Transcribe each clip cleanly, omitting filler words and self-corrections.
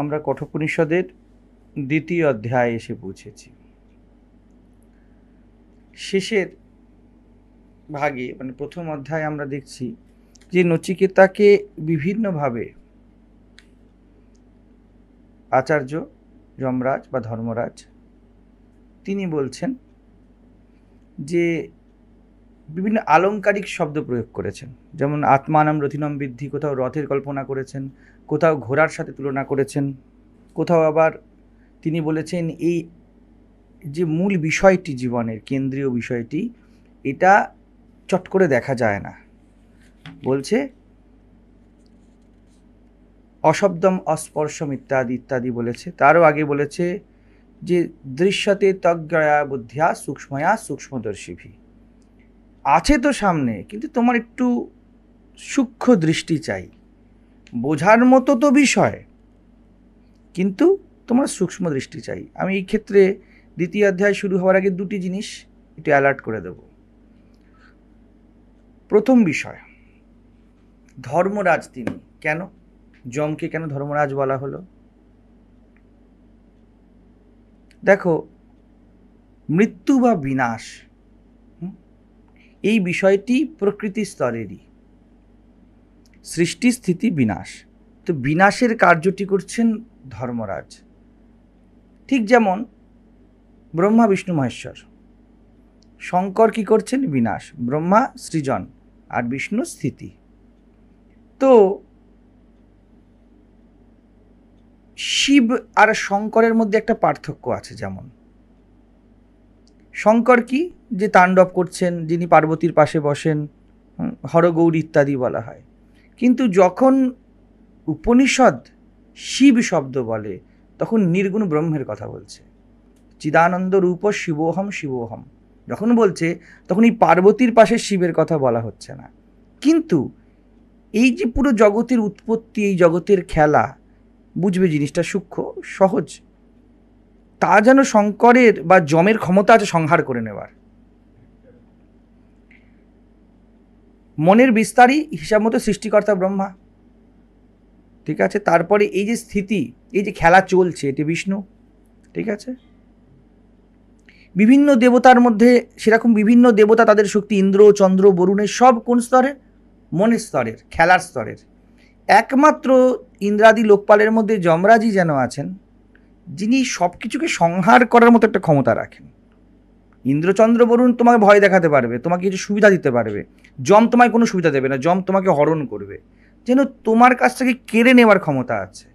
আমরা কঠোপনিষদের দ্বিতীয় অধ্যায়ে এসে পৌঁছেছি। শেষের ভাগে মানে প্রথম অধ্যায়ে আমরা দেখছি যে নচিকেতাকে বিভিন্নভাবে আচার্য যমরাজ বা ধর্মরাজ তিনি বলছেন যে বিভিন্ন আলংকারিক শব্দ প্রয়োগ করেছেন, যেমন আত্মানাম রথিনম বৃদ্ধি, কোথাও রথের কল্পনা করেছেন, কোথাও ঘোড়ার সাথে তুলনা করেছেন, কোথাও আবার তিনি বলেছেন এই যে মূল বিষয়টি, জীবনের কেন্দ্রীয় বিষয়টি, এটা চট করে দেখা যায় না। বলছে অশব্দম অস্পর্শম ইত্যাদি ইত্যাদি বলেছে। তারও আগে বলেছে যে দৃশ্যতে তজ্ঞয়া বুদ্ধিয়া সূক্ষ্ময়া সূক্ষ্মদর্শিভি, আছে তো সামনে, কিন্তু তোমার একটু সূক্ষ্ম দৃষ্টি চাই, বোঝার মতো তো বিষয়, কিন্তু তোমার সূক্ষ্ম দৃষ্টি চাই। আমি এই ক্ষেত্রে দ্বিতীয় অধ্যায় শুরু হওয়ার আগে দুটি জিনিস একটু অ্যালার্ট করে দেব। প্রথম বিষয়, ধর্মরাজ তিনি কেন, যমকে কেন ধর্মরাজ বলা হলো? দেখো, মৃত্যু বা বিনাশ এই বিষয়টি প্রকৃতি স্তরেরই, সৃষ্টি স্থিতি বিনাশ। তো বিনাশের কার্যটি করছেন ধর্মরাজ। ঠিক যেমন ব্রহ্মা বিষ্ণু মহেশ্বর, শঙ্কর কি করছেন? বিনাশ। ব্রহ্মা সৃজন আর বিষ্ণু স্থিতি। তো শিব আর শঙ্করের মধ্যে একটা পার্থক্য আছে। যেমন শঙ্কর কি, যে তাণ্ডব করছেন, যিনি পার্বতীর পাশে বসেন, হরগৌরী ইত্যাদি বলা হয়। কিন্তু যখন উপনিষদ শিব শব্দ বলে তখন নির্গুণ ব্রহ্মের কথা বলছে। চিদানন্দ রূপ শিবোহম শিবোহম যখন বলছে তখন এই পার্বতীর পাশে শিবের কথা বলা হচ্ছে না। কিন্তু এই যে পুরো জগতের উৎপত্তি, এই জগতের খেলা, বুঝবে জিনিসটা সূক্ষ্ম সহজ, তা যেন শঙ্করের বা যমের ক্ষমতা আছে সংহার করে নেওয়ার। মনের বিস্তারই হিসাব মতো সৃষ্টিকর্তা ব্রহ্মা, ঠিক আছে। তারপরে এই যে স্থিতি, এই যে খেলা চলছে, এটি বিষ্ণু, ঠিক আছে। বিভিন্ন দেবতার মধ্যে সেরকম বিভিন্ন দেবতা, তাদের শক্তি ইন্দ্র চন্দ্র বরুণের, সব কোন স্তরের? মনের স্তরের, খেলার স্তরের। একমাত্র ইন্দ্রাদি লোকপালের মধ্যে যমরাজই যেন আছেন যিনি সব কিছুকে সংহার করার মতো একটা ক্ষমতা রাখেন। ইন্দ্রচন্দ্র বরুণ তোমাকে ভয় দেখাতে পারবে, তোমাকে কিছু সুবিধা দিতে পারবে, যম তোমায় কোনো সুবিধা দেবে না, যম তোমাকে হরণ করবে, যেন তোমার কাছ থেকে কেড়ে নেওয়ার ক্ষমতা আছে,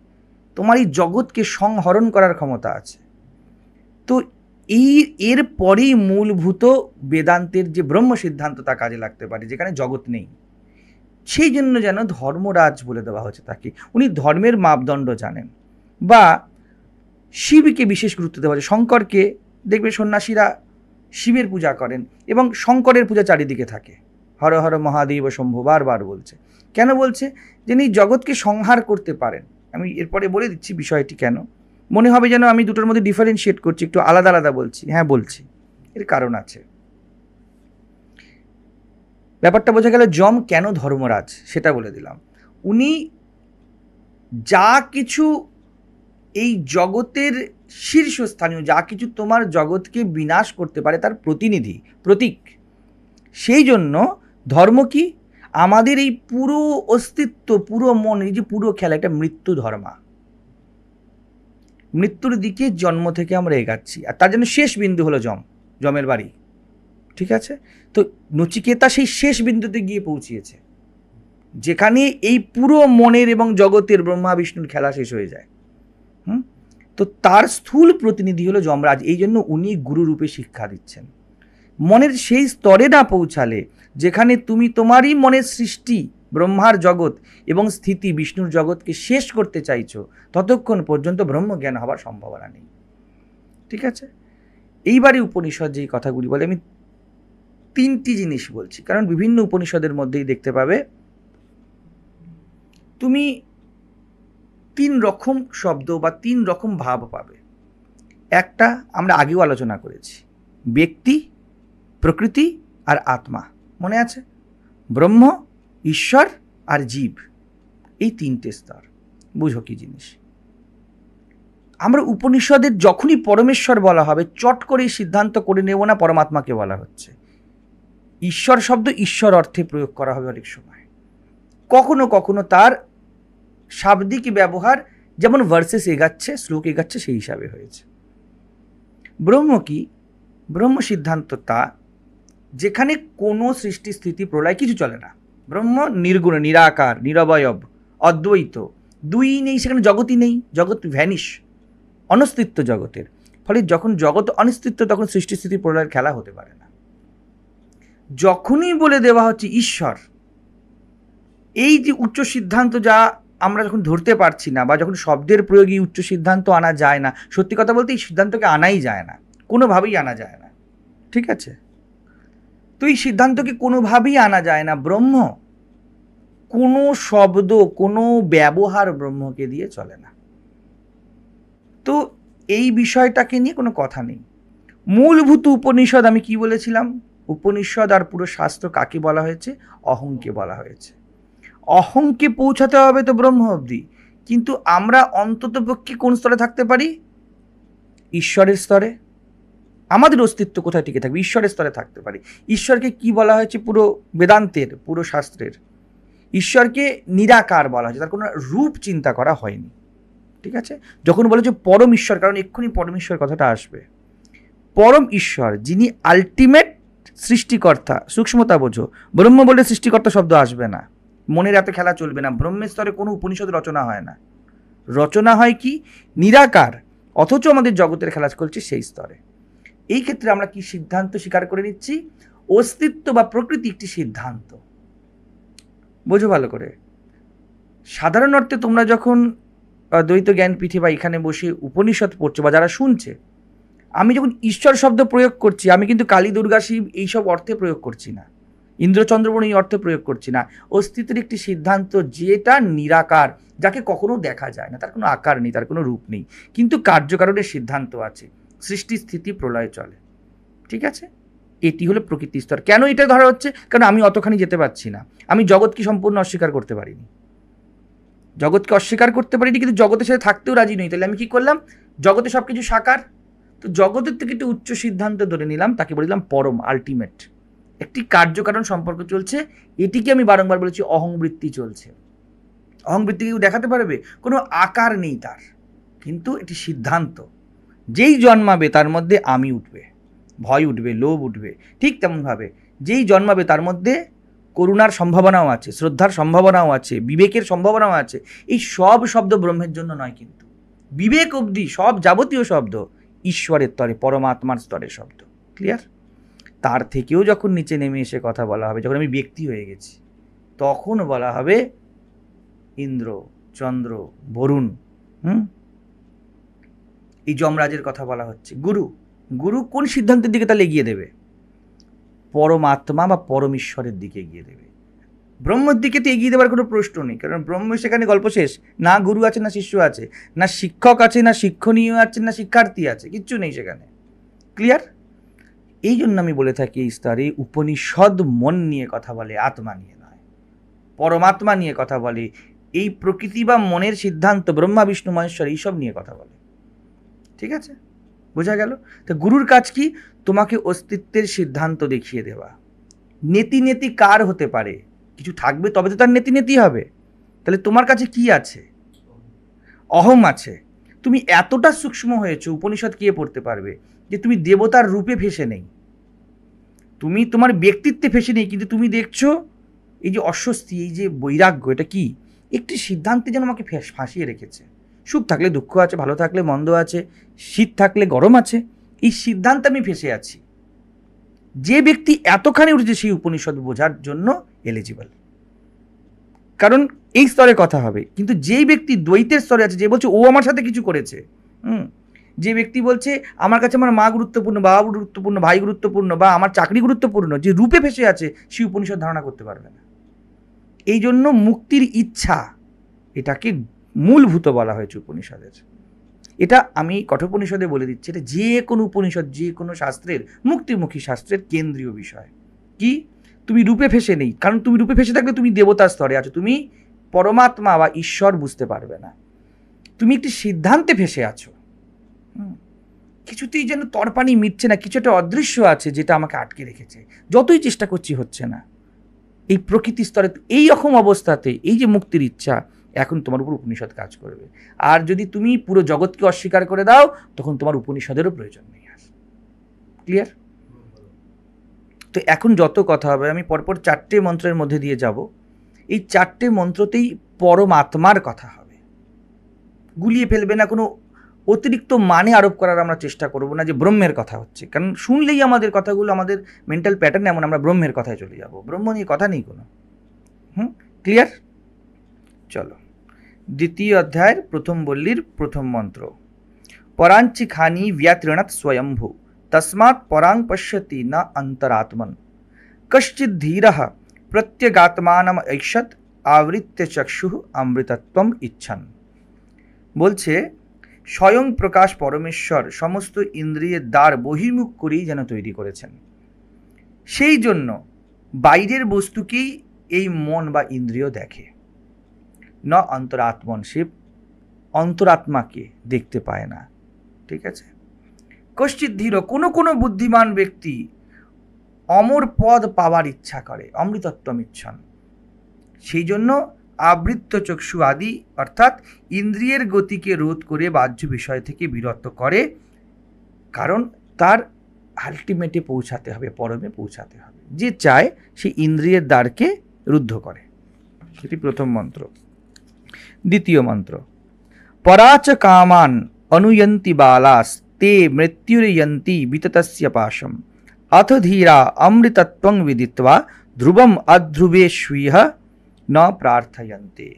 তোমার এই জগৎকে সংহরণ করার ক্ষমতা আছে। তো এর পরেই মূলভূত বেদান্তের যে ব্রহ্ম সিদ্ধান্ত তা কাজে লাগতে পারে, যেখানে জগৎ নেই। সেই জন্য যেন ধর্মরাজ বলে দেওয়া হয়েছে তাকে। উনি ধর্মের মাপদণ্ড জানেন। বা শিবকে বিশেষ গুরুত্ব দেওয়া হয়েছে। শঙ্করকে দেখবে সন্ন্যাসীরা শিবের পূজা করেন এবং শঙ্করের পূজা চারিদিকে থাকে, হর হর মহাদেব শম্ভু বারবার বলছে। কেন বলছে? যিনি জগৎকে সংহার করতে পারেন। আমি এরপরে বলে দিচ্ছি বিষয়টি কেন। মনে হবে যেন আমি দুটোর মধ্যে ডিফারেন্সিয়েট করছি, একটু আলাদা আলাদা বলছি। হ্যাঁ বলছি, এর কারণ আছে। ব্যাপারটা বোঝা গেল। যম কেন ধর্মরাজ সেটা বলে দিলাম। উনি যা কিছু এই জগতের শীর্ষস্থানীয়, যা কিছু তোমার জগৎকে বিনাশ করতে পারে তার প্রতিনিধি, প্রতীক। সেই জন্য ধর্ম কি? আমাদের এই পুরো অস্তিত্ব, পুরো মন, এই যে পুরো খেলা, এটা মৃত্যু ধর্মা। মৃত্যুর দিকে জন্ম থেকে আমরা এগাচ্ছি, আর তার জন্য শেষ বিন্দু হলো যম, যমের বাড়ি, ঠিক আছে। তো নচিকেতা সেই শেষ বিন্দুতে গিয়ে পৌঁছিয়েছে, যেখানে এই পুরো মনের এবং জগতের ব্রহ্মা বিষ্ণুর খেলা শেষ হয়ে যায়। তো তার স্থূল প্রতিনিধি হলো যমরাজ। এই জন্য উনি গুরুরূপে শিক্ষা দিচ্ছেন। মনের সেই স্তরে না পৌঁছালে, যেখানে তুমি তোমারই মনের সৃষ্টি ব্রহ্মার জগৎ এবং স্থিতি বিষ্ণুর জগৎকে শেষ করতে চাইছো, ততক্ষণ পর্যন্ত ব্রহ্মজ্ঞান হওয়ার সম্ভাবনা নেই, ঠিক আছে। এইবারই উপনিষদ যেই কথাগুলি বলে, আমি তিনটি জিনিস বলছি, কারণ বিভিন্ন উপনিষদের মধ্যেই দেখতে পাবে তুমি তিন রকম শব্দ বা তিন রকম ভাব পাবে। একটা আমরা আগেও আলোচনা করেছি, ব্যক্তি, প্রকৃতি আর আত্মা, মনে আছে? ব্রহ্ম, ঈশ্বর আর জীব, এই তিনটে স্তর। বুঝো কি জিনিস। আমরা উপনিষদের যখনই পরমেশ্বর বলা হবে চট করে সিদ্ধান্ত করে নেব না পরমাত্মাকে বলা হচ্ছে। ঈশ্বর শব্দ ঈশ্বর অর্থে প্রয়োগ করা হবে অনেক সময়, কখনো কখনো তার শাব্দিক ব্যবহার যেমন ভার্সেস এগাচ্ছে, শ্লোক এগাচ্ছে, সেই হিসাবে হয়েছে। ব্রহ্ম কি? ব্রহ্ম সিদ্ধান্ত তা যেখানে কোনো সৃষ্টি স্থিতি প্রলয় কিছু চলে না। ব্রহ্ম নির্গুণ, নিরাকার, নিরবয়ব, অদ্বৈত, দুই নেই, সেখানে জগৎই নেই, জগৎ ভ্যানিশ, অনস্তিত্ব জগতের। ফলে যখন জগৎ অনিস্তিত্ব তখন সৃষ্টি স্থিতি প্রলয়ের খেলা হতে পারে না। যখনই বলে দেওয়া হচ্ছে ঈশ্বর, এই যে উচ্চ সিদ্ধান্ত যা আমরা যখন ধরতে পারছি না, বা যখন শব্দের প্রয়োগে উচ্চ সিদ্ধান্ত আনা যায় না, সত্যি কথা বলতে এই সিদ্ধান্তকে আনাই যায় না, কোনোভাবেই আনা যায় না, ঠিক আছে? তো এই সিদ্ধান্তকে কোনোভাবেই আনা যায় না। ব্রহ্ম, কোনো শব্দ, কোনো ব্যবহার ব্রহ্মকে দিয়ে চলে না। তো এই বিষয়টাকে নিয়ে কোনো কথা নেই। মূলভূত উপনিষদ আমি কি বলেছিলাম? উপনিষদ আর পুরো শাস্ত্র কাকে বলা হয়েছে? অহংকে বলা হয়েছে। অহংকে পৌঁছাতে হবে তো ব্রহ্ম অবধি, কিন্তু আমরা অন্ততপক্ষে কোন স্তরে থাকতে পারি? ঈশ্বরের স্তরে। আমাদের অস্তিত্ব কোথায় টিকে থাকবে? ঈশ্বরের স্তরে থাকতে পারি। ঈশ্বরকে কি বলা হয়েছে পুরো বেদান্তের, পুরো শাস্ত্রের? ঈশ্বরকে নিরাকার বলা হয়েছে, তার কোনো রূপ চিন্তা করা হয়নি, ঠিক আছে? যখন বলে যে পরম ঈশ্বর, কারণ এক্ষুনি পরম ঈশ্বর কথাটা আসবে, পরম ঈশ্বর যিনি আলটিমেট সৃষ্টিকর্তা, সূক্ষ্মতা বোঝো, ব্রহ্ম বলে সৃষ্টিকর্তা শব্দ আসবে না, মনের এত খেলা চলবে না। ব্রহ্মের স্তরে কোনো উপনিষদ রচনা হয় না, রচনা হয় কি? নিরাকার, অথচ আমাদের জগতের খেলা চলছে সেই স্তরে। এই ক্ষেত্রে আমরা কি সিদ্ধান্ত স্বীকার করে নিচ্ছি? অস্তিত্ব বা প্রকৃতি একটি সিদ্ধান্ত। বোঝো ভালো করে। সাধারণ অর্থে তোমরা যখন দ্বৈত জ্ঞানপীঠে বা এখানে বসে উপনিষদ পড়ছো, বা যারা শুনছে, আমি যখন ঈশ্বর শব্দ প্রয়োগ করছি, আমি কিন্তু কালী, দুর্গা, শিব এইসব অর্থে প্রয়োগ করছি না, ইন্দ্রচন্দ্রবর্ণ এই অর্থে প্রয়োগ করছি না। অস্তিত্বের একটি সিদ্ধান্ত যেটা নিরাকার, যাকে কখনো দেখা যায় না, তার কোনো আকার নেই, তার কোনো রূপ নেই, কিন্তু কার্যকারণের সিদ্ধান্ত আছে, সৃষ্টি স্থিতি প্রলয় চলে, ঠিক আছে? এটি হলো প্রকৃতি স্তর। কেন এটা ধরা হচ্ছে? কারণ আমি অতখানি যেতে পারছি না, আমি জগৎকে সম্পূর্ণ অস্বীকার করতে পারিনি, জগৎকে অস্বীকার করতে পারিনি, কিন্তু জগতের সাথে থাকতেও রাজি নই। তাহলে আমি কি করলাম? জগতে সব কিছু সাকার, তো জগতের থেকে একটু উচ্চ সিদ্ধান্ত ধরে নিলাম, তাকে বললাম পরম, আলটিমেট। একটি কার্যকারণ সম্পর্ক চলছে, এটিকে আমি বারংবার বলেছি অহংবৃত্তি চলছে। অহংবৃত্তি কেউ দেখাতে পারবে? কোনো আকার নেই তার, কিন্তু এটি সিদ্ধান্ত। যেই জন্মাবে তার মধ্যে আমি উঠবে, ভয় উঠবে, লোভ উঠবে। ঠিক তেমনভাবে যেই জন্মাবে তার মধ্যে করুণার সম্ভাবনাও আছে, শ্রদ্ধার সম্ভাবনাও আছে, বিবেকের সম্ভাবনাও আছে। এই সব শব্দ ব্রহ্মের জন্য নয়, কিন্তু বিবেক অবধি সব যাবতীয় শব্দ ঈশ্বরের স্তরে, পরমাত্মার স্তরের শব্দ। ক্লিয়ার? তার থেকেও যখন নিচে নেমে এসে কথা বলা হবে, যখন আমি ব্যক্তি হয়ে গেছি, তখন বলা হবে ইন্দ্র, চন্দ্র, বরুণ, এই যমরাজের কথা বলা হচ্ছে। গুরু, গুরু কোন সিদ্ধান্তের দিকে তাহলে এগিয়ে দেবে? পরমাত্মা বা পরমেশ্বরের দিকে এগিয়ে দেবে। ব্রহ্মের দিকে তো এগিয়ে দেওয়ার কোনো প্রশ্ন নেই, কারণ ব্রহ্ম সেখানে গল্প শেষ। না গুরু আছে, না শিষ্য আছে, না শিক্ষক আছে, না শিক্ষণীয় আছে, না শিক্ষার্থী আছে, কিচ্ছু নেই সেখানে। ক্লিয়ার? এই জন্য আমি বলে থাকি এই স্তরে উপনিষদ মন নিয়ে কথা বলে, আত্মা নিয়ে নয়। পরমাত্মা নিয়ে কথা বলে, এই প্রকৃতি বা মনের সিদ্ধান্ত, ব্রহ্মা, বিষ্ণু, মহেশ্বর এইসব নিয়ে কথা বলে, ঠিক আছে? বোঝা গেল? তো গুরুর কাজ কি? তোমাকে অস্তিত্বের সিদ্ধান্ত দেখিয়ে দেওয়া। নেতি নেতি কার হতে পারে? কিছু থাকবে তবে তো তার নেতি নেতি হবে। তাহলে তোমার কাছে কি আছে? অহম আছে। তুমি এতটা সূক্ষ্ম হয়েছো, উপনিষদ কে পড়তে পারবে, যে তুমি দেবতার রূপে ভেসে নেই, তুমি তোমার ব্যক্তিত্বে ভেসে নেই, কিন্তু তুমি দেখছো এই যে অস্বস্তি, এই যে বৈরাগ্য, এটা কি? একটি সিদ্ধান্তে যেন আমাকে ফাঁসিয়ে রেখেছে। সুখ থাকলে দুঃখ আছে, ভালো থাকলে মন্দ আছে, শীত থাকলে গরম আছে, এই সিদ্ধান্তে আমি ফেসে আছি। যে ব্যক্তি এতখানি উঠেছে সেই উপনিষদ বোঝার জন্য এলিজিবল, কারণ এই স্তরে কথা হবে। কিন্তু যেই ব্যক্তি দ্বৈতের স্তরে আছে, যে বলছে ও আমার সাথে কিছু করেছে, যে ব্যক্তি বলছে আমার কাছে আমার মা গুরুত্বপূর্ণ, বাবা গুরুত্বপূর্ণ, ভাই গুরুত্বপূর্ণ, বা আমার চাকরি গুরুত্বপূর্ণ, যে রূপে ফেসে আছে, সেই উপনিষদ ধারণা করতে পারবে না। এই জন্য মুক্তির ইচ্ছা, এটাকে মূলভূত বলা হয়েছে উপনিষদের। এটা আমি কঠোপনিষদে বলে দিচ্ছি, এটা যে কোনো উপনিষদ, যে কোনো শাস্ত্রের, মুক্তিমুখী শাস্ত্রের কেন্দ্রীয় বিষয়। কি? তুমি রূপে ফেসে নেই, কারণ তুমি রূপে ফেসে থাকলে তুমি দেবতার স্তরে আছো, তুমি পরমাত্মা বা ঈশ্বর বুঝতে পারবে না। তুমি একটি সিদ্ধান্তে ফেসে আছো, কিছুতেই যেন তরপানি মিটছে না, কিছু একটা অদৃশ্য আছে যেটা আমাকে আটকে রেখেছে, যতই চেষ্টা করছি হচ্ছে না। এই প্রকৃতি স্তরে এই রকম অবস্থাতে এই যে মুক্তির ইচ্ছা, এখন তোমার উপর উপনিষদ কাজ করবে। আর যদি তুমি পুরো জগৎকে অস্বীকার করে দাও, তখন তোমার উপনিষদেরও প্রয়োজন নেই আর। ক্লিয়ার? তো এখন যত কথা হবে, আমি পরপর 4টে মন্ত্রের মধ্যে দিয়ে যাব। এই 4টে মন্ত্রতেই পরমাত্মার কথা হবে, গুলিয়ে ফেলবে না, কোনো অতিরিক্ত মানে আরোপ করার আমরা চেষ্টা করব না যে ব্রহ্মের কথা হচ্ছে, কারণ শুনলেই আমাদের কথাগুলো, আমাদের মেন্টাল প্যাটার্ন এমন, আমরা ব্রহ্মের কথায় চলে যাব, ব্রহ্ম নিয়ে কথা নেই কোনো। ক্লিয়ার? চলো, দ্বিতীয় অধ্যায়ের প্রথম বল্লীর প্রথম মন্ত্র। পরাঞ্চি খানি ব্যাতৃণাৎ স্বয়ম্ভু তস্মাৎ পরাং পশ্যতি না অন্তরাত্মন কশ্চিৎ ধীরঃ প্রত্যগাত্মানম ঐষৎ আবৃত্য চক্ষু অমৃতত্বম ইচ্ছন। বলছে স্বয়ং প্রকাশ পরমেশ্বর সমস্ত ইন্দ্রিয়ের দ্বার বহির্মুখ করেই যেন তৈরি করেছেন, সেই জন্য বাইরের বস্তুকেই এই মন বা ইন্দ্রিয় দেখে। ন অন্তরাত্মন, সে অন্তরাত্মাকে দেখতে পায় না। ঠিক আছে? কশ্চিৎ ধীর, কোনো কোনো বুদ্ধিমান ব্যক্তি অমর পদ পাওয়ার ইচ্ছা করে, অমৃতত্বম ইচ্ছন, সেই জন্য আবৃত্ত চক্ষু আদি অর্থাৎ ইন্দ্রিয়ের গতিকে রোধ করে বাহ্য বিষয় থেকে বিরত করে, কারণ তার আলটিমেটে পৌঁছাতে হবে, পরমে পৌঁছাতে হবে। যে চায় সে ইন্দ্রিয়ের দ্বারকে রুদ্ধ করে। সেটি প্রথম মন্ত্র। দ্বিতীয় মন্ত্র। পরাচ কামান অনুয়ন্তি বালাস তে মৃত্যুরয়ন্তি বিততস্য পাশম অথ ধীরা অমৃতত্বং বিদিত্বা ধ্রুবম অধ্রুবেষ্বিহ ন প্রার্থয়ন্তে।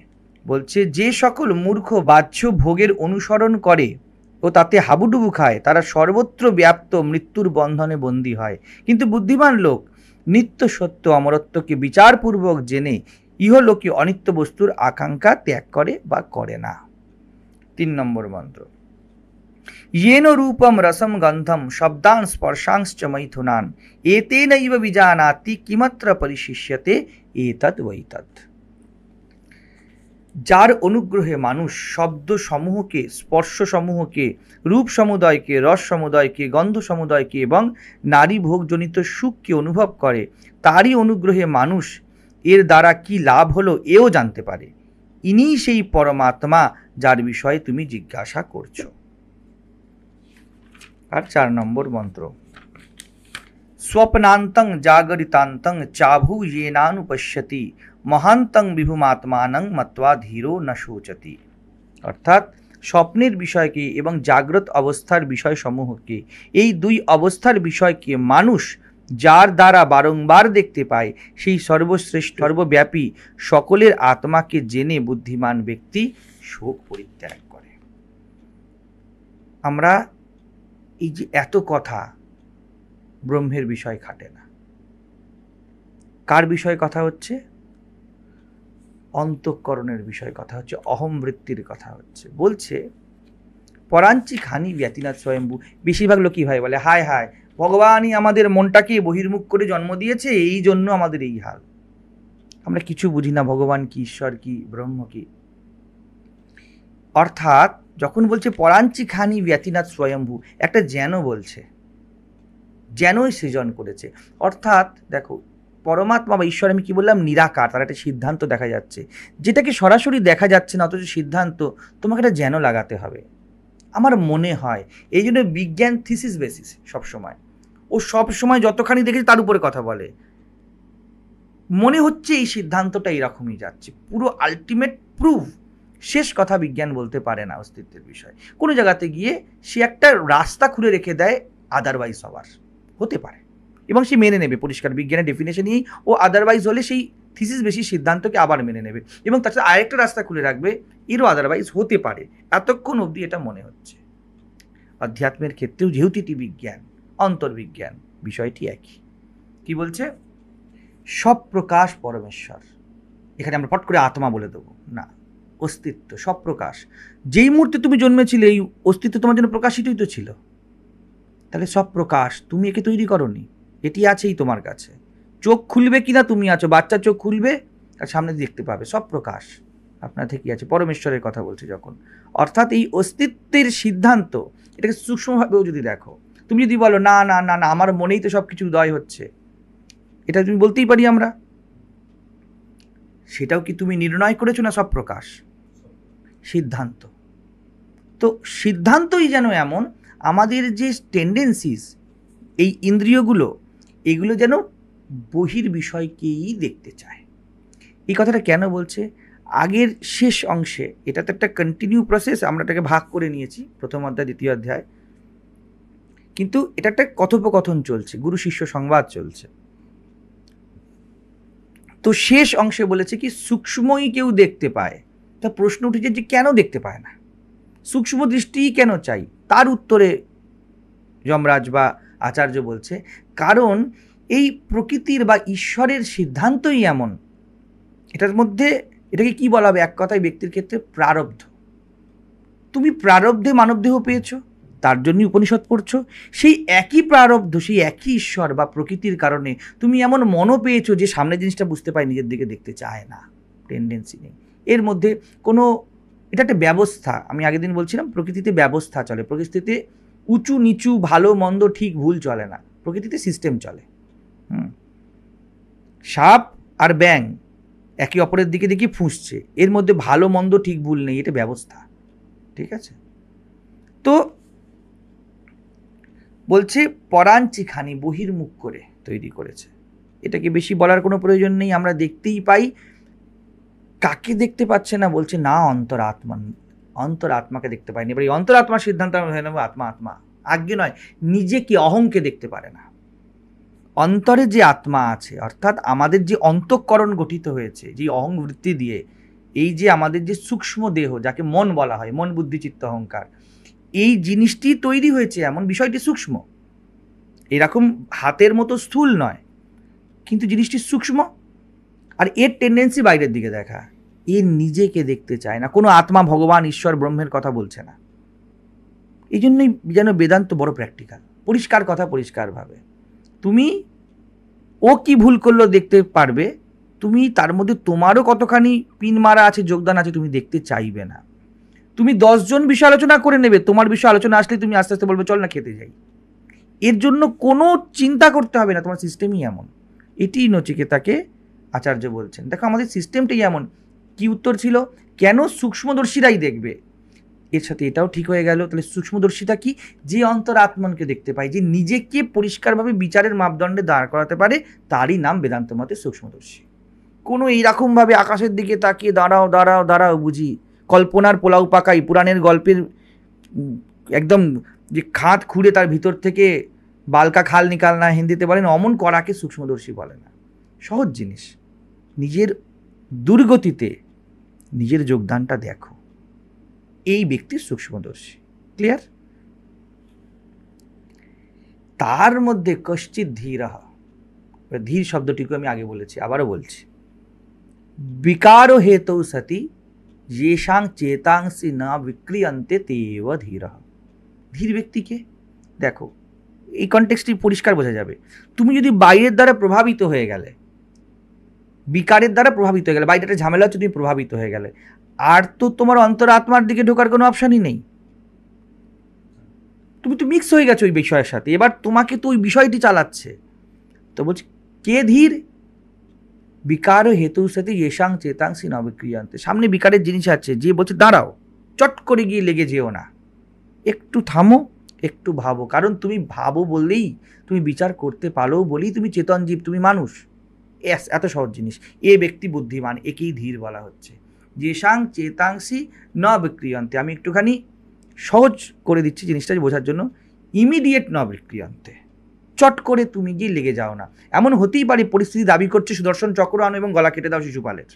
বলছে যে সকল মূর্খ বাহ্য ভোগের অনুসরণ করে ও তাতে হাবুডুবু খায়, তারা সর্বত্র ব্যাপ্ত মৃত্যুর বন্ধনে বন্দী হয়। কিন্তু বুদ্ধিমান লোক নিত্য সত্য অমরত্বকে বিচারপূর্বক জেনে ইহলোকে অনিত্য বস্তুর আকাঙ্ক্ষা ত্যাগ করে বা করে না। 3 নম্বর মন্ত্র। येन रूपम रसम गंधम शब्दान स्पर्शांश्च मैथुनान एतेनैव विजानाति किमत्र परिशिष्यते एतद् वैतद्। যার অনুগ্রহে মানুষ শব্দ সমূহকে, স্পর্শ সমূহকে, রূপ সমুদয়কে, রস সমুদয়কে, গন্ধ সমুদয়কে এবং নারী ভোগজনিত সুখকে অনুভব করে, তারই অনুগ্রহে মানুষ এর দ্বারা কি লাভ হলো এও জানতে পারে। ইনিই সেই পরমাত্মা যার বিষয়ে তুমি জিজ্ঞাসা করছো। আর 4 নম্বর মন্ত্র। স্বপ্নান্তং জাগরিতান্তং চাভু येनानुपश्यति মহান্তং বিভুমাত্মানং মত্বা ধীরো ন শোচতি। অর্থাৎ স্বপ্নের বিষয়কে এবং জাগ্রত অবস্থার বিষয় সমূহকে, এই 2 অবস্থার বিষয়কে মানুষ যার দ্বারা বারংবার দেখতে পায়, সেই সর্বশ্রেষ্ঠ সর্বব্যাপী সকলের আত্মাকে জেনে বুদ্ধিমান ব্যক্তি শোক পরিত্যাগ করে। আমরা এই যে এত কথা, ব্রহ্মের বিষয় খাটে না। কার বিষয়ে কথা হচ্ছে? অন্তঃকরণের বিষয়ে কথা হচ্ছে, অহম বৃত্তির কথা হচ্ছে। বলছে পরাঞ্চি খানি ব্যতিনাথ স্বয়ম্ভু। বেশিরভাগ লোকই ভাই বলে হায় হায়, ভগবানই আমাদের মনটাকে বহির্মুখ করে জন্ম দিয়েছে, এই জন্য আমাদের এই হাল। আমরা কিছু বুঝি না ভগবান কি, ঈশ্বর কি, ব্রহ্ম কি। অর্থাৎ যখন বলছে পরাঞ্চি খানি ব্যতিনাথ স্বয়ম্ভু, একটা যেন বলছে, যেনই সৃজন করেছে। অর্থাৎ দেখো, পরমাত্মা বা ঈশ্বর, আমি কি বললাম, নিরাকার, তার একটা সিদ্ধান্ত দেখা যাচ্ছে, যেটাকে সরাসরি দেখা যাচ্ছে না, অথচ সিদ্ধান্ত তোমাকে একটা যেন লাগাতে হবে। আমার মনে হয় এই জন্য বিজ্ঞান থিসিস বেসিস সবসময়, ও সবসময় যতখানি দেখেছে তার উপরে কথা বলে। মনে হচ্ছে এই সিদ্ধান্তটা এরকমই যাচ্ছে, পুরো আলটিমেট প্রুফ, শেষ কথা বিজ্ঞান বলতে পারে না অস্তিত্বের বিষয়। কোনো জায়গাতে গিয়ে সে একটা রাস্তা খুলে রেখে দেয় আদারওয়াইজ হওয়ার, হতে পারে, এবং সে মেনে নেবে পরিষ্কার বিজ্ঞানের ডেফিনেশনই, ও আদারওয়াইজ হলে সেই থিসিস বেশি সিদ্ধান্তকে আবার মেনে নেবে, এবং তার সাথে আরেকটা রাস্তা খুলে রাখবে, এরও আদারওয়াইজ হতে পারে। এতক্ষণ অবধি এটা মনে হচ্ছে। অধ্যাত্মের ক্ষেত্রেও যেহেতু এটি বিজ্ঞান, অন্তর্বিজ্ঞান, বিষয়টি একই। কি বলছে? সব প্রকাশ পরমেশ্বর। এখানে আমরা পট করে আত্মা বলে দেবো না, অস্তিত্ব, সব প্রকাশ। যেই মুহূর্তে তুমি জন্মেছিলে এই অস্তিত্ব তোমার জন্য প্রকাশিতই তো ছিল। তাহলে সব প্রকাশ, তুমি একে তৈরি করনি, এটি আছেই তোমার কাছে। চোখ খুলবে কিনা তুমি আছো, বাচ্চা চোখ খুলবে আর সামনে দেখতে পাবে, সব প্রকাশ আপনার থেকেই আছে। পরমেশ্বরের কথা বলছে যখন, অর্থাৎ এই অস্তিত্বের সিদ্ধান্ত এটাকে সূক্ষ্মভাবেও যদি দেখো, তুমি যদি বলো না না না না আমার মনেই তো সব কিছু উদয় হচ্ছে, এটা তুমি বলতেই পারি আমরা, সেটাও কি তুমি নির্ণয় করেছো না সব প্রকাশ? সিদ্ধান্ত। তো সিদ্ধান্তই যেন এমন, আমাদের যে টেন্ডেন্সিস, এই ইন্দ্রিয়গুলো, এগুলো যেন বহির বিষয়কেই দেখতে চায়। এই কথাটা কেন বলছে? আগের শেষ অংশে, এটা তো একটা কন্টিনিউ প্রসেস, আমরা এটাকে ভাগ করে নিয়েছি প্রথম অধ্যায় দ্বিতীয় অধ্যায়, কিন্তু এটা একটা কথোপকথন চলছে, গুরু শিষ্য সংবাদ চলছে। তো শেষ অংশে বলেছে কি সূক্ষ্মই কেউ দেখতে পায়। তা প্রশ্ন উঠেছে যে কেন দেখতে পায় না, সূক্ষ্ম দৃষ্টিই কেন চাই? তার উত্তরে যমরাজ বা আচার্য বলছে কারণ এই প্রকৃতির বা ঈশ্বরের সিদ্ধান্তই এমন, এটার মধ্যে এটাকে কি বলা হবে, এক কথায় ব্যক্তির ক্ষেত্রে প্রারব্ধ। তুমি প্রারব্ধে মানবদেহ পেয়েছো, তার জন্যই উপনিষদ পড়ছো, সেই একই প্রারব্ধ, সেই একই ঈশ্বর বা প্রকৃতির কারণে তুমি এমন মনও পেয়েছো যে সামনের জিনিসটা বুঝতে পায়, নিজের দিকে দেখতে চায় না, টেন্ডেন্সি নেই এর মধ্যে কোনো। এটা একটা ব্যবস্থা, আমি আগের দিন বলছিলাম প্রকৃতিতে ব্যবস্থা চলে, প্রকৃতিতে উঁচু নিচু ভালো মন্দ ঠিক ভুল চলে না, প্রকৃতিতে সিস্টেম চলে। সাপ আর ব্যাঙ একে অপরের দিকে দেখি ফুঁসছে, এর মধ্যে ভালো মন্দ ঠিক ভুল নেই, এটা ব্যবস্থা, ঠিক আছে? তো বলছে পরাঞ্চিখানি বহির্মুখ করে তৈরি করেছে, এটাকে বেশি বলার কোনো প্রয়োজন নেই, আমরা দেখতেই পাই। কাকে দেখতে পাচ্ছে না বলছে না, অন্তরাত্মা, অন্তরাত্মাকে দেখতে পায়নি। এবার এই অন্তরাত্মার সিদ্ধান্ত হয়ে নেবো আত্মা, আত্মা আজ্ঞে নয়, নিজেকে অহংকে দেখতে পারে না। অন্তরে যে আত্মা আছে, অর্থাৎ আমাদের যে অন্তঃকরণ গঠিত হয়েছে যে অহং বৃত্তি দিয়ে, এই যে আমাদের যে সূক্ষ্ম দেহ যাকে মন বলা হয়, মন বুদ্ধি চিত্ত অহংকার, এই জিনিসটি তৈরি হয়েছে এমন, বিষয়টি সূক্ষ্ম, এরকম হাতের মতো স্থূল নয়, কিন্তু জিনিসটি সূক্ষ্ম, আর এর টেন্ডেন্সি বাইরের দিকে দেখা, এ নিজেকে দেখতে চায় না, কোনো আত্মা ভগবান ঈশ্বর ব্রহ্মের কথা বলছে না। এই জন্যই যেন বেদান্ত বড় প্র্যাকটিক্যাল, পরিষ্কার কথা পরিষ্কারভাবে, তুমি ও কি ভুল করলো দেখতে পারবে, তুমি তার মধ্যে তোমারও কতখানি পিন মারা আছে, যোগদান আছে, তুমি দেখতে চাইবে না। তুমি 10 জন বিষয় আলোচনা করে নেবে, তোমার বিষয় আলোচনা আসলে তুমি আস্তে আস্তে বলবে চল না খেতে যাই, এর জন্য কোনো চিন্তা করতে হবে না, তোমার সিস্টেমই এমন। এটি নচিকেতাকে আচার্য বলছেন, দেখো আমাদের সিস্টেমটাই এমন। কি উত্তর ছিল, কেন সূক্ষ্মদর্শীরাই দেখবে, এর সাথে এটাও ঠিক হয়ে গেল। তাহলে সূক্ষ্মদর্শিতা কি, যে অন্তরাত্মনকে দেখতে পায়, যে নিজেকে পরিষ্কারভাবে বিচারের মাপদণ্ডে দাঁড় করাতে পারে, তারই নাম বেদান্ত মতে সূক্ষ্মদর্শী। কোনো এইরকমভাবে আকাশের দিকে তাকিয়ে দাঁড়াও দাঁড়াও দাঁড়াও বুঝি, কল্পনার পোলাও পাকাই, পুরাণের গল্পের একদম যে খাত খুঁড়ে তার ভিতর থেকে বালকা খাল নিকাল না, হিন্দিতে বলেন অমন করাকে সূক্ষ্মদর্শী বলে না। সহজ জিনিস, নিজের দুর্গতিতে নিজের যোগদানটা দেখো, এই ব্যক্তি সূক্ষ্মদর্শী। ক্লিয়ার? তার মধ্যে কশ্চিৎ ধীর, ধীর শব্দটিকে আমি আগে বলেছি, আবারও বলছি, বিকার হেতু সতি येषां चेतांसि न विक्रियन्ते तेव ধীর। ধীর ব্যক্তিকে দেখো, এই কনটেক্সটটি পরিষ্কার বোঝা যাবে। তুমি যদি বাইরের দ্বারা প্রভাবিত হয়ে গেলে, বিকারের দ্বারা প্রভাবিত হয়ে গেলে, বাইরে একটা ঝামেলা হচ্ছে, তুমি প্রভাবিত হয়ে গেলে, আর তো তোমার অন্তরাত্মার দিকে ঢোকার কোনো অপশানই নেই, তুমি তো মিক্স হয়ে গেছো ওই বিষয়ের সাথে, এবার তোমাকে তো ওই বিষয়টি চালাচ্ছে। তো বলছি কে ধীর, বিকার হেতু সাথে येषां चेतांसि न विक्रियन्ते, সামনে বিকারের জিনিস আছে, যে বলছে দাঁড়াও, চট করে গিয়ে লেগে যেও না, একটু থামো, একটু ভাবো, কারণ তুমি ভাবো বললেই, তুমি বিচার করতে পারো বলেই তুমি চেতন জীব, তুমি মানুষ, এত সহজ জিনিস। এ ব্যক্তি বুদ্ধিমান, একেই ধীর বলা হচ্ছে। येषां चेतांसि न विक्रियन्ते, আমি একটুখানি সহজ করে দিচ্ছি জিনিসটা বোঝার জন্য, ইমিডিয়েট ন বিক্রিয়ন্তে, চট করে তুমি গিয়ে লেগে যাও না। এমন হতেই পারে পরিস্থিতি দাবি করছে সুদর্শন চক্র আনো এবং গলা কেটে দাও শিশুপালের,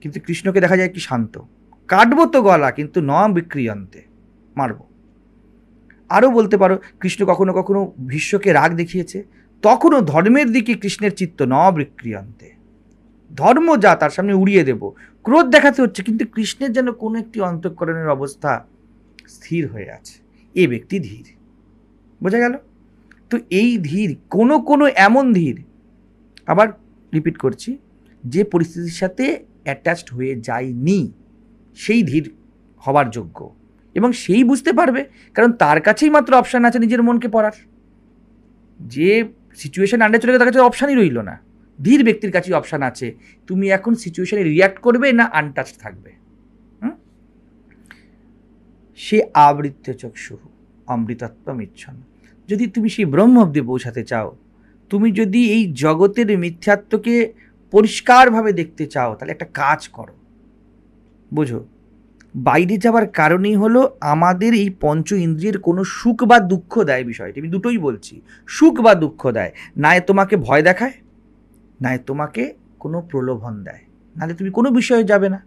কিন্তু কৃষ্ণকে দেখা যায় কি শান্ত, কাটবো তো গলা কিন্তু ন বিক্রিয়ন্তে, মারব। আরও বলতে পারো কৃষ্ণ কখনো কখনো ভীষ্মকে রাগ দেখিয়েছে, তখনও ধর্মের দিকে কৃষ্ণের চিত্ত ন বিক্রিয়ন্তে, ধর্ম যা তার সামনে উড়িয়ে দেব, ক্রোধ দেখাতে হচ্ছে, কিন্তু কৃষ্ণের যেন কোনো একটি অন্তঃকরণের অবস্থা স্থির হয়ে আছে, এ ব্যক্তি ধীর। বোঝা গেল? তো এই ধীর, কোনো কোনো এমন ধীর, আবার রিপিট করছি, যে পরিস্থিতির সাথে অ্যাটাচড হয়ে যায়নি, সেই ধীর হবার যোগ্য। এবং সেই বুঝতে পারবে, কারণ তার কাছেই মাত্র অপশান আছে নিজের মনকে পড়ার। যে সিচুয়েশন আন্ডার চলে গেলে তার কাছে অপশানই রইল না। ধীর ব্যক্তির কাছেই অপশান আছে, তুমি এখন সিচুয়েশনে রিয়াক্ট করবে না আনটাচ থাকবে। সে আবৃত্য চক্ষু অমৃতত্বম ইচ্ছন। যদি তুমি সেই ব্রহ্ম অব্দি পৌঁছাতে চাও, তুমি যদি এই জগতের মিথ্যাত্বকে পরিষ্কারভাবে দেখতে চাও, তাহলে একটা কাজ করো। বোঝো, বাইরে যাওয়ার কারণেই হলো আমাদের এই পঞ্চ ইন্দ্রিয়ের কোনো সুখ বা দুঃখ দেয় বিষয়টি, আমি দুটোই বলছি, সুখ বা দুঃখ দেয়। নায় তোমাকে ভয় দেখায়, নায় তোমাকে কোনো প্রলোভন দেয়, নাহলে তুমি কোনো বিষয়ে যাবে না।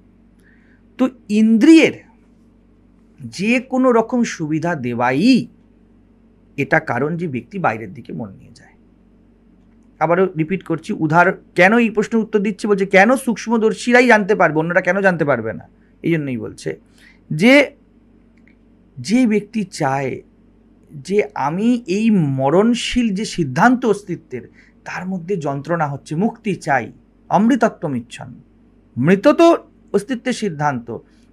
তো ইন্দ্রিয়ের যে কোনো রকম সুবিধা দেওয়াই এটা কারণ যে ব্যক্তি বাইরের দিকে মন নিয়ে যায়। আবারও রিপিট করছি, কেন এই প্রশ্নের উত্তর দিচ্ছি, বলছে কেন সূক্ষ্মদর্শীরাই জানতে পারবে, অন্যরা কেন জানতে পারবে না? এই জন্যই বলছে যে ব্যক্তি চায় যে আমি এই মরণশীল যে সিদ্ধান্ত অস্তিত্বের, তার মধ্যে যন্ত্রণা হচ্ছে, মুক্তি চাই, অমৃতত্বম ইচ্ছন। মৃত তো অস্তিত্বের সিদ্ধান্ত,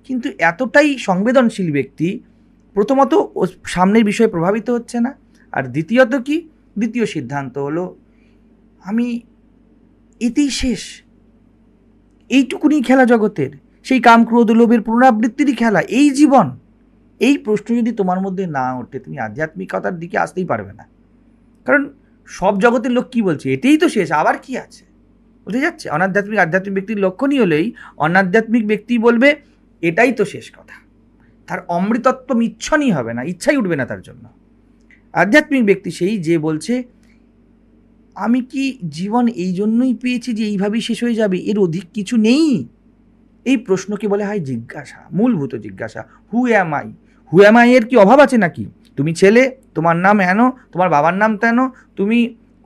কিন্তু এতটাই সংবেদনশীল ব্যক্তি, প্রথমত সামনের বিষয়ে প্রভাবিত হচ্ছে না, আর দ্বিতীয়ত কি, দ্বিতীয় সিদ্ধান্ত হলো আমি এতেই শেষ, এইটুকুনি খেলা জগতের, সেই কাম ক্রোধ লোভের পুনরাবৃত্তিরই খেলা এই জীবন। এই প্রশ্ন যদি তোমার মধ্যে না ওঠে, তুমি আধ্যাত্মিকতার দিকে আসতেই পারবে না। কারণ সব জগতের লোক কি বলছে, এটাই তো শেষ, আবার কি আছে, বুঝে যাচ্ছে? আধ্যাত্মিক ব্যক্তির লক্ষণই হলেই অনাধ্যাত্মিক ব্যক্তি বলবে এটাই তো শেষ কথা, তার অমৃতত্ব ইচ্ছনই হবে না, ইচ্ছাই উঠবে না তার জন্য। আধ্যাত্মিক ব্যক্তি সেই যে বলছে আমি কি জীবন এই জন্যই পেয়েছি যে এইভাবেই শেষ হয়ে যাবে, এর অধিক কিছু নেই। এই প্রশ্নকে বলে হয় জিজ্ঞাসা, মূলভূত জিজ্ঞাসা। হু অ্যাম আই এর কি অভাব আছে নাকি? তুমি ছেলে, তোমার নাম হেন, তোমার বাবার নাম তেন, তুমি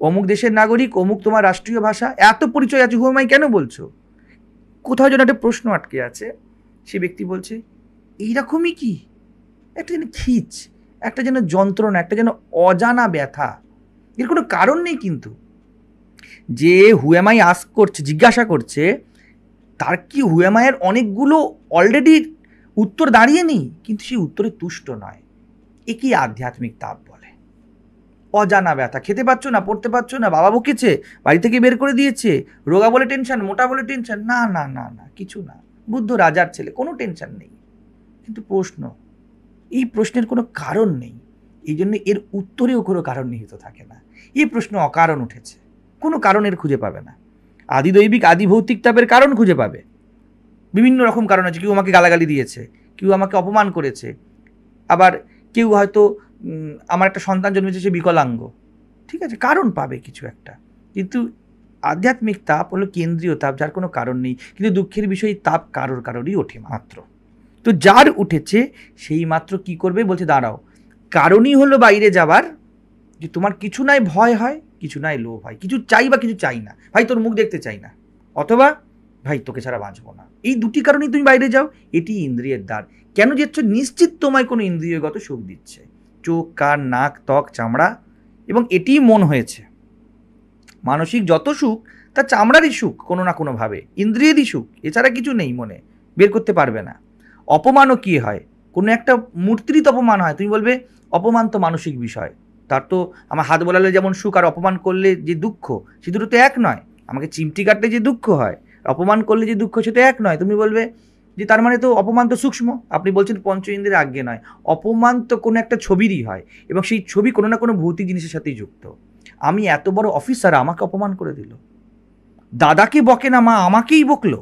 অমুক দেশের নাগরিক, অমুক তোমার রাষ্ট্রীয় ভাষা, এত পরিচয় আছে, হু অ্যাম আই কেন বলছো? কোথাও যেন একটা প্রশ্ন আটকে আছে। সে ব্যক্তি বলছে এইরকমই কি একটা যেন খিচ, একটা যেন যন্ত্রণা, একটা যেন অজানা ব্যথা, এর কোনো কারণ নেই। কিন্তু যে হু অ্যাম আই আস্ক করছে, জিজ্ঞাসা করছে, তার কি হু অ্যাম আইয়ের অনেকগুলো অলরেডি উত্তর দাঁড়িয়ে নেই, কিন্তু সেই উত্তরে তুষ্ট নয়। একই আধ্যাত্মিক তাপ বলে। অজানা ব্যথা, খেতে পাচ্ছ না, পড়তে পারছো না, বাবা বকেছে, বাড়ি থেকে বের করে দিয়েছে, রোগা বলে টেনশন, মোটা বলে টেনশন, না না না না, কিছু না, বুদ্ধ রাজার ছেলে, কোনো টেনশন নেই। কিন্তু প্রশ্ন, এই প্রশ্নের কোনো কারণ নেই, এই জন্য এর উত্তরেও কোনো কারণ নিহিত থাকে না। এই প্রশ্ন অকারণ উঠেছে, কোনো কারণের খুঁজে পাবে না। আদি দৈবিক আদি ভৌতিক তাপের কারণ খুঁজে পাবে, বিভিন্ন রকম কারণ আছে। কেউ আমাকে গালাগালি দিয়েছে, কেউ আমাকে অপমান করেছে, আবার কেউ হয়তো আমার একটা সন্তান জন্মেছে, সে বিকলাঙ্গ, ঠিক আছে, কারণ পাবে কিছু একটা। কিন্তু আধ্যাত্মিক তাপ হলো কেন্দ্রীয় তাপ, যার কোনো কারণ নেই। কিন্তু দুঃখের বিষয়, তাপ কারোরই ওঠে মাত্র। তো যার উঠেছে সেই মাত্র কি করবে, বলছে দাঁড়াও, কারণই হলো বাইরে যাবার, যে তোমার কিছু নাই ভয় হয়, কিছু নাই লোভ হয়, কিছু চাই বা কিছু চাই না, ভাই তোর মুখ দেখতে চাই না, অথবা ভাই তোকে ছাড়া বাঁচবো না, এই দুটি কারণেই তুমি বাইরে যাও। এটি ইন্দ্রিয়ের দ্বার। কেন যাচ্ছ? নিশ্চিত তোমায় কোনো ইন্দ্রিয়গত সুখ দিচ্ছে, চোখ, কান, নাক, ত্বক, চামড়া, এবং এটিই মন হয়েছে। মানসিক যত সুখ তা চামড়ারই সুখ, কোনো না কোনোভাবে ইন্দ্রিয়েরই সুখ, এছাড়া কিছু নেই, মনে বের করতে পারবে না। অপমানও কি হয়, কোনো একটা মূর্তিরই তো অপমান হয়, তুমি বলবে অপমান তো মানসিক বিষয়, তার তো আমার হাত বোলালে যেমন সুখ, আর অপমান করলে যে দুঃখ, সে দুটো তো এক নয়। আমাকে চিমটি কাটলে যে দুঃখ হয়, অপমান করলে যে দুঃখ, সে তো এক নয়। তুমি বলবে যে তার মানে তো অপমান তো সূক্ষ্ম, আপনি বলছেন পঞ্চ ইন্দ্রিয়ের আজ্ঞে নয়। অপমান তো কোনো একটা ছবিরই হয়, এবং সেই ছবি কোনো না কোনো ভৌতিক জিনিসের সাথেই যুক্ত। আমি এত বড় অফিসার, আমাকে অপমান করে দিল, দাদাকে বকে না, মা আমাকেই বকলো,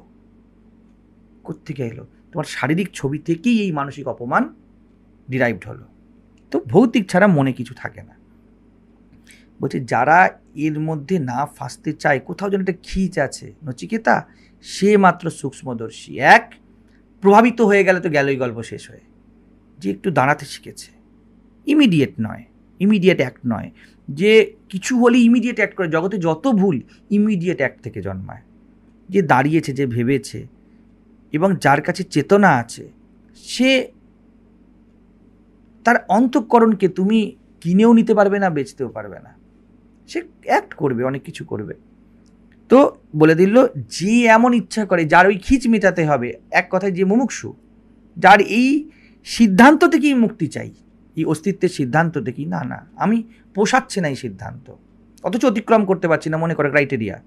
কোত্থেকে এলো? তোমার শারীরিক ছবি থেকেই এই মানসিক অপমান ডিরাইভড হলো। তো ভৌতিক ছাড়া মনে কিছু থাকে না। বলছে যারা এর মধ্যে না ফাঁসতে চায়, কোথাও যেন একটা খিচ আছে নচিকেতা, সে মাত্র সূক্ষ্মদর্শী। এক, প্রভাবিত হয়ে গেলে তো গেলই গল্প শেষ হয়ে, যে একটু দাঁড়াতে শিখেছে, ইমিডিয়েট অ্যাক্ট নয়, যে কিছু হলে ইমিডিয়েট অ্যাক্ট করে। জগতে যত ভুল ইমিডিয়েট অ্যাক্ট থেকে জন্মায়। যে দাঁড়িয়েছে, যে ভেবেছে, এবং যার কাছে চেতনা আছে, সে তার অন্তঃকরণকে তুমি কিনেও নিতে পারবে না, বেচতেও পারবে না, সে অ্যাক্ট করবে, অনেক কিছু করবে। তো বলে দিল, যে এমন ইচ্ছা করে, যার ওই খিচ মেটাতে হবে, এক কথায় যে মুমুক্ষু, যার এই সিদ্ধান্ত থেকেই মুক্তি চাই, এই অস্তিত্বের সিদ্ধান্ত থেকেই, না না আমি পোষাচ্ছে না এই সিদ্ধান্ত, অথচ অতিক্রম করতে পারছি না মনে করে ক্রাইটেরিয়া,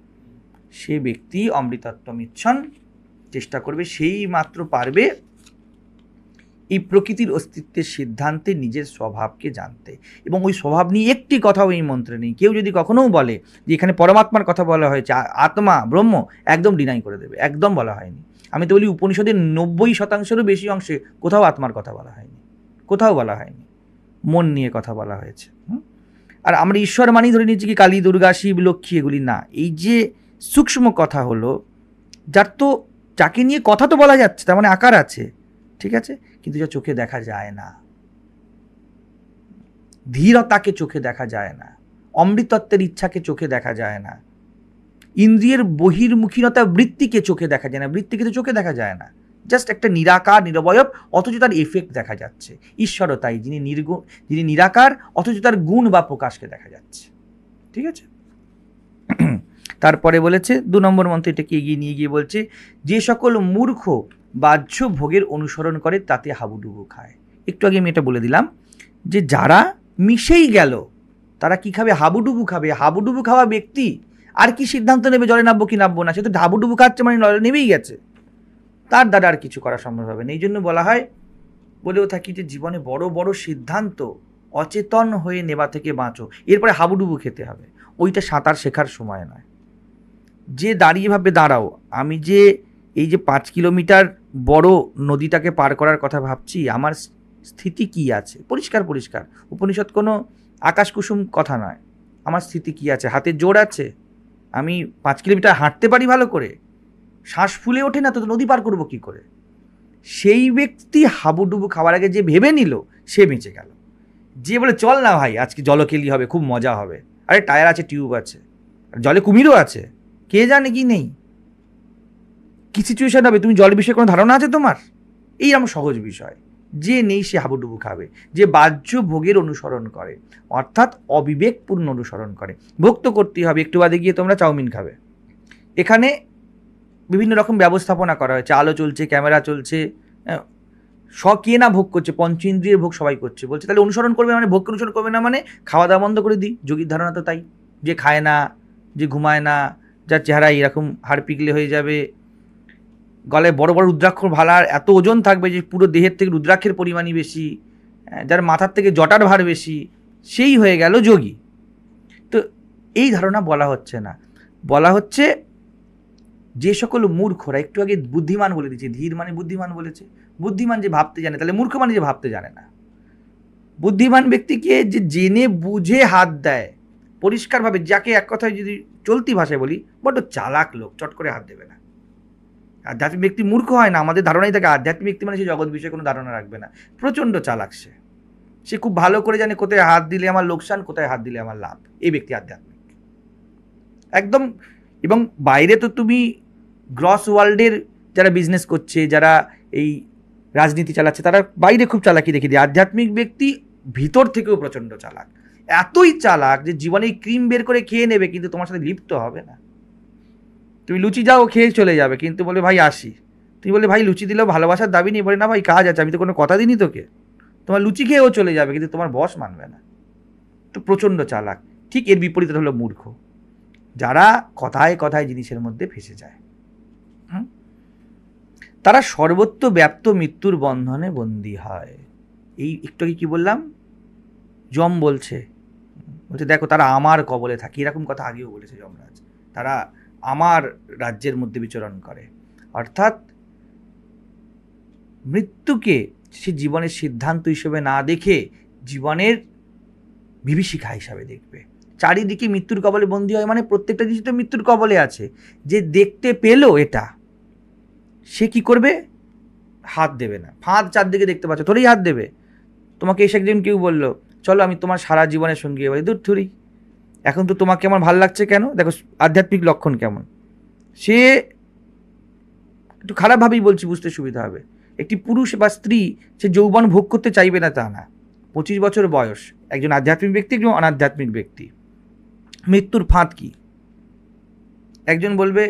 সে ব্যক্তি অমৃতত্বমিচ্ছন চেষ্টা করবে, সেই মাত্র পারবে এই প্রকৃতির অস্তিত্বের সিদ্ধান্তে নিজের স্বভাবকে জানতে। এবং ওই স্বভাব নিয়ে একটি কথাও এই মন্ত্রে নেই। কেউ যদি কখনোও বলে যে এখানে পরমাত্মার কথা বলা হয়েছে, আত্মা ব্রহ্ম, একদম ডিনাই করে দেবে, একদম বলা হয়নি। আমি তো বলি উপনিষদের 90% বেশি অংশে কোথাও আত্মার কথা বলা হয়নি, কোথাও বলা হয়নি, মন নিয়ে কথা বলা হয়েছে। আর আমরা ঈশ্বর মানি ধরে নিচ্ছি কি কালী, দুর্গা, শিব, লক্ষ্মী, এগুলি না। এই যে সূক্ষ্ম কথা হলো, যাকে নিয়ে কথা তো বলা যাচ্ছে, তার মানে আকার আছে, ঠিক আছে, কিন্তু যা চোখে দেখা যায় না, ধীরতাকে চোখে দেখা যায় না, অমৃতত্বের ইচ্ছাকে চোখে দেখা যায় না, ইন্দ্রিয়ের বহির্মুখীনতা বৃত্তিকে চোখে দেখা যায় না, বৃত্তিকে তো চোখে দেখা যায় না, জাস্ট একটা নিরাকার নিরবয়ব, অথচ তার এফেক্ট দেখা যাচ্ছে। ঈশ্বরও তাই, যিনি নিরাকার অথচ তার গুণ বা প্রকাশকে দেখা যাচ্ছে, ঠিক আছে। তারপরে বলেছে 2 নম্বর মন্ত্রে, এটাকে এগিয়ে নিয়ে গিয়ে বলছে, যে সকল মূর্খ বাহ্য ভোগের অনুসরণ করে তাতে হাবুডুবু খায়। একটু আগে আমি এটা বলে দিলাম যে যারা মিশেই গেল তারা কি খাবে? হাবুডুবু খাবে। হাবুডুবু খাওয়া ব্যক্তি আর কি সিদ্ধান্ত নেবে জলে নামবো কি নামবো না? সে তো হাবুডুবু খাচ্ছে, মানে জলে নেমেই গেছে, তার দ্বারা আর কিছু করা সম্ভব হবে না। এই জন্য বলা হয়, বলেও থাকি যে জীবনে বড় বড় সিদ্ধান্ত অচেতন হয়ে নেওয়া থেকে বাঁচো, এরপরে হাবুডুবু খেতে হবে। ওইটা সাঁতার শেখার সময় নয়। যে দাঁড়িয়ে ভাববে দাঁড়াও, আমি যে এই যে 5 কিলোমিটার বড় নদীটাকে পার করার কথা ভাবছি, আমার স্থিতি কি আছে, পরিষ্কার পরিষ্কার। উপনিষদ কোনো আকাশ কুসুম কথা নয়। আমার স্থিতি কি আছে, হাতের জোর আছে, আমি 5 কিলোমিটার হাঁটতে পারি ভালো করে, শ্বাস ফুলে ওঠে না তো নদী পার করবো কি করে? সেই ব্যক্তি হাবুডুবু খাওয়ার আগে যে ভেবে নিল, সে বেঁচে গেল। যে বলে চল না ভাই আজকে জলকেলি হবে, খুব মজা হবে, আরে টায়ার আছে, টিউব আছে, জলে কুমিরও আছে, কে জানে কি নেই, কি সিচুয়েশন হবে, তুমি জল বিষয়ে কোনো ধারণা আছে তোমার? এই আমার সহজ বিষয়। যে নেই সে হাবুডুবু খাবে, যে বাহ্য ভোগের অনুসরণ করে, অর্থাৎ অবিবেকপূর্ণ অনুসরণ করে। ভোগ তো করতেই হবে, একটু বাদে গিয়ে তোমরা চাউমিন খাবে। এখানে বিভিন্ন রকম ব্যবস্থাপনা করা হয়েছে, আলো চলছে, ক্যামেরা চলছে, কে না ভোগ করছে, পঞ্চ ইন্দ্রিয়ের ভোগ সবাই করছে। বলছে তাহলে অনুসরণ করবে মানে, ভোগকে অনুসরণ করবে না মানে খাওয়া দাওয়া বন্ধ করে দিই। যোগীর ধারণা তো তাই, যে খায় না, যে ঘুমায় না, যার চেহারা এরকম হাড় পিকলে হয়ে যাবে, গলায় বড় বড় রুদ্রাক্ষ ভালার এত ওজন থাকবে যে পুরো দেহের থেকে রুদ্রাক্ষের পরিমাণই বেশি, যার মাথার থেকে জটার ভার বেশি, সেই হয়ে গেল যোগী। তো এই ধারণা বলা হচ্ছে না, বলা হচ্ছে যে সকল মূর্খরা, একটু আগে বুদ্ধিমান বলে দিচ্ছে, ধীর মানে বুদ্ধিমান বলেছে, বুদ্ধিমান যে ভাবতে জানে, তাহলে মূর্খ মানে যে ভাবতে জানে না। বুদ্ধিমান ব্যক্তিকে যে জেনে বুঝে হাত দেয় পরিষ্কারভাবে, যাকে এক কথায় যদি চলতি ভাষায় বলি, বড্ড চালাক লোক, চট করে হাত দেবে না। আধ্যাত্মিক ব্যক্তি মূর্খ হয় না, আমাদের ধারণাই থাকে আধ্যাত্মিক ব্যক্তি মানে সে জগৎ বিষয়ে কোনো ধারণা রাখবে না। প্রচণ্ড চালাক সে খুব ভালো করে জানে কোথায় হাত দিলে আমার লোকসান, কোথায় হাত দিলে আমার লাভ। এই ব্যক্তি আধ্যাত্মিক একদম। এবং বাইরে তো তুমি গ্রস ওয়ার্ল্ডের যারা বিজনেস করছে, যারা এই রাজনীতি চালাচ্ছে, তারা বাইরে খুব চালাকি দেখে দিয়ে। আধ্যাত্মিক ব্যক্তি ভিতর থেকেও প্রচণ্ড চালাক, এতই চালাক যে জীবনে ক্রিম বের করে খেয়ে নেবে, কিন্তু তোমার সাথে লিপ্ত হবে না। তুমি লুচি যাও খেয়ে চলে যাবে, কিন্তু বলে ভাই আসি, তুমি বলে ভাই লুচি দিলেও ভালোবাসার দাবি নেই, বলে না ভাই কাজ আছে, আমি তো কোনো কথা দিইনি তোকে। তোমার লুচি খেয়েও চলে যাবে, কিন্তু তোমার বস মানবে না। তো প্রচণ্ড চালাক। ঠিক এর বিপরীতে হলো মূর্খ, যারা কথায় কথায় জিনিসের মধ্যে ফেসে যায়। তারা সর্বত্র ব্যাপ্ত মৃত্যুর বন্ধনে বন্দী হয়। এই একটু কি বললাম, যম বলছে দেখো তারা আমার কবলে থাকে, এরকম কথা আগেও বলেছে যমরাজ। তারা আমার রাজ্যের মধ্যে বিচরণ করে, অর্থাৎ মৃত্যুকে সে জীবনের সিদ্ধান্ত হিসেবে না দেখে জীবনের বিভীষিকা হিসাবে দেখবে। চারিদিকে মৃত্যুর কবলে বন্দী হয় মানে প্রত্যেকটা জিনিস তো মৃত্যুর কবলে আছে। যে দেখতে পেল এটা, সে কি করবে? হাত দেবে না। ফাঁদ চারদিকে দেখতে পাচ্ছ, থোড়েই হাত দেবে। তোমাকে এসে একদিন কেউ বললো চলো আমি তোমার সারা জীবনের সঙ্গী, বলে দূর থুরি, এখন তো তোমাকে আমার ভাল লাগছে কেন, দেখো আধ্যাত্মিক লক্ষণ কেমন। সে একটু খারাপভাবেই বলছি, বুঝতে সুবিধা হবে। একটি পুরুষ বা স্ত্রী সে যৌবন ভোগ করতে চাইবে না তা না। 25 বছর বয়স, একজন আধ্যাত্মিক ব্যক্তি, একজন অনাধ্যাত্মিক ব্যক্তি। মৃত্যুর ফাঁদ কি? একজন বলবে,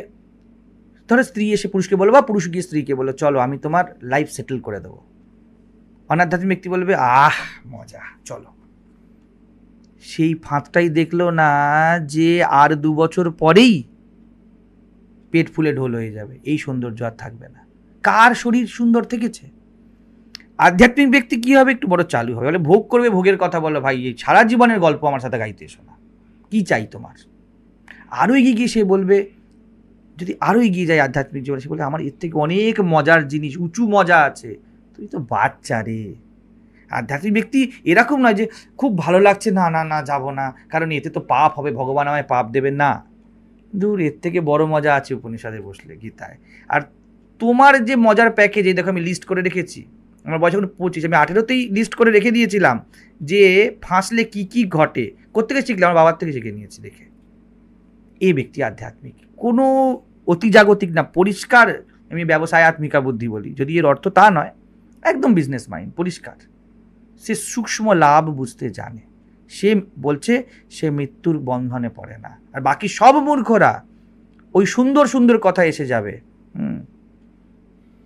ধরো স্ত্রী এসে পুরুষকে বলো বা পুরুষ গিয়ে স্ত্রীকে বলো চলো আমি তোমার লাইফ সেটেল করে দেবো, অনাধ্যাত্মিক ব্যক্তি বলবে আহ মজা, চলো। সেই ফাঁদটাই দেখলো না যে আর 2 বছর পরেই পেট ফুলে ঢোল হয়ে যাবে, এই সৌন্দর্য আর থাকবে না। কার শরীর সুন্দর থেকেছে? আধ্যাত্মিক ব্যক্তি কি হবে? একটু বড় চালু হবে, বলে ভোগ করবে, ভোগের কথা বলো ভাই, এই সারা জীবনের গল্প আমার সাথে গাইতে এসো না, কি চাই তোমার? আরও এগিয়ে গিয়ে সে বলবে, যদি আরও এগিয়ে যায় আধ্যাত্মিক জীবনে, সে বলে আমার এর থেকে অনেক মজার জিনিস, উঁচু মজা আছে। তুই তো বাচ্চা রে। আধ্যাত্মিক ব্যক্তি এরকম নয় যে খুব ভালো লাগছে, না না না যাবো না, কারণ এতে তো পাপ হবে, ভগবান আমায় পাপ দেবেন না। দূর, এর থেকে বড় মজা আছে উপনিষদে বসলে, গীতায়। আর তোমার যে মজার প্যাকেজ, এই দেখো আমি লিস্ট করে রেখেছি, আমার বয়স এখন 25, আমি 18তেই লিস্ট করে রেখে দিয়েছিলাম যে ফাঁসলে কি কি ঘটে। কোত্থেকে শিখলে? আমার বাবার থেকে শিখে নিয়েছি দেখে। এই ব্যক্তি আধ্যাত্মিক, কোনো অতিজাগতিক না, পরিষ্কার। আমি ব্যবসায় আত্মিকা বুদ্ধি বলি, যদি এর অর্থ তা নয়, একদম বিজনেস মাইন্ড, পরিষ্কার। সে সূক্ষ্ম লাভ বুঝতে জানে। সে বলছে সে মৃত্যুর বন্ধনে পড়ে না। আর বাকি সব মূর্খরা ওই সুন্দর সুন্দর কথা এসে যাবে।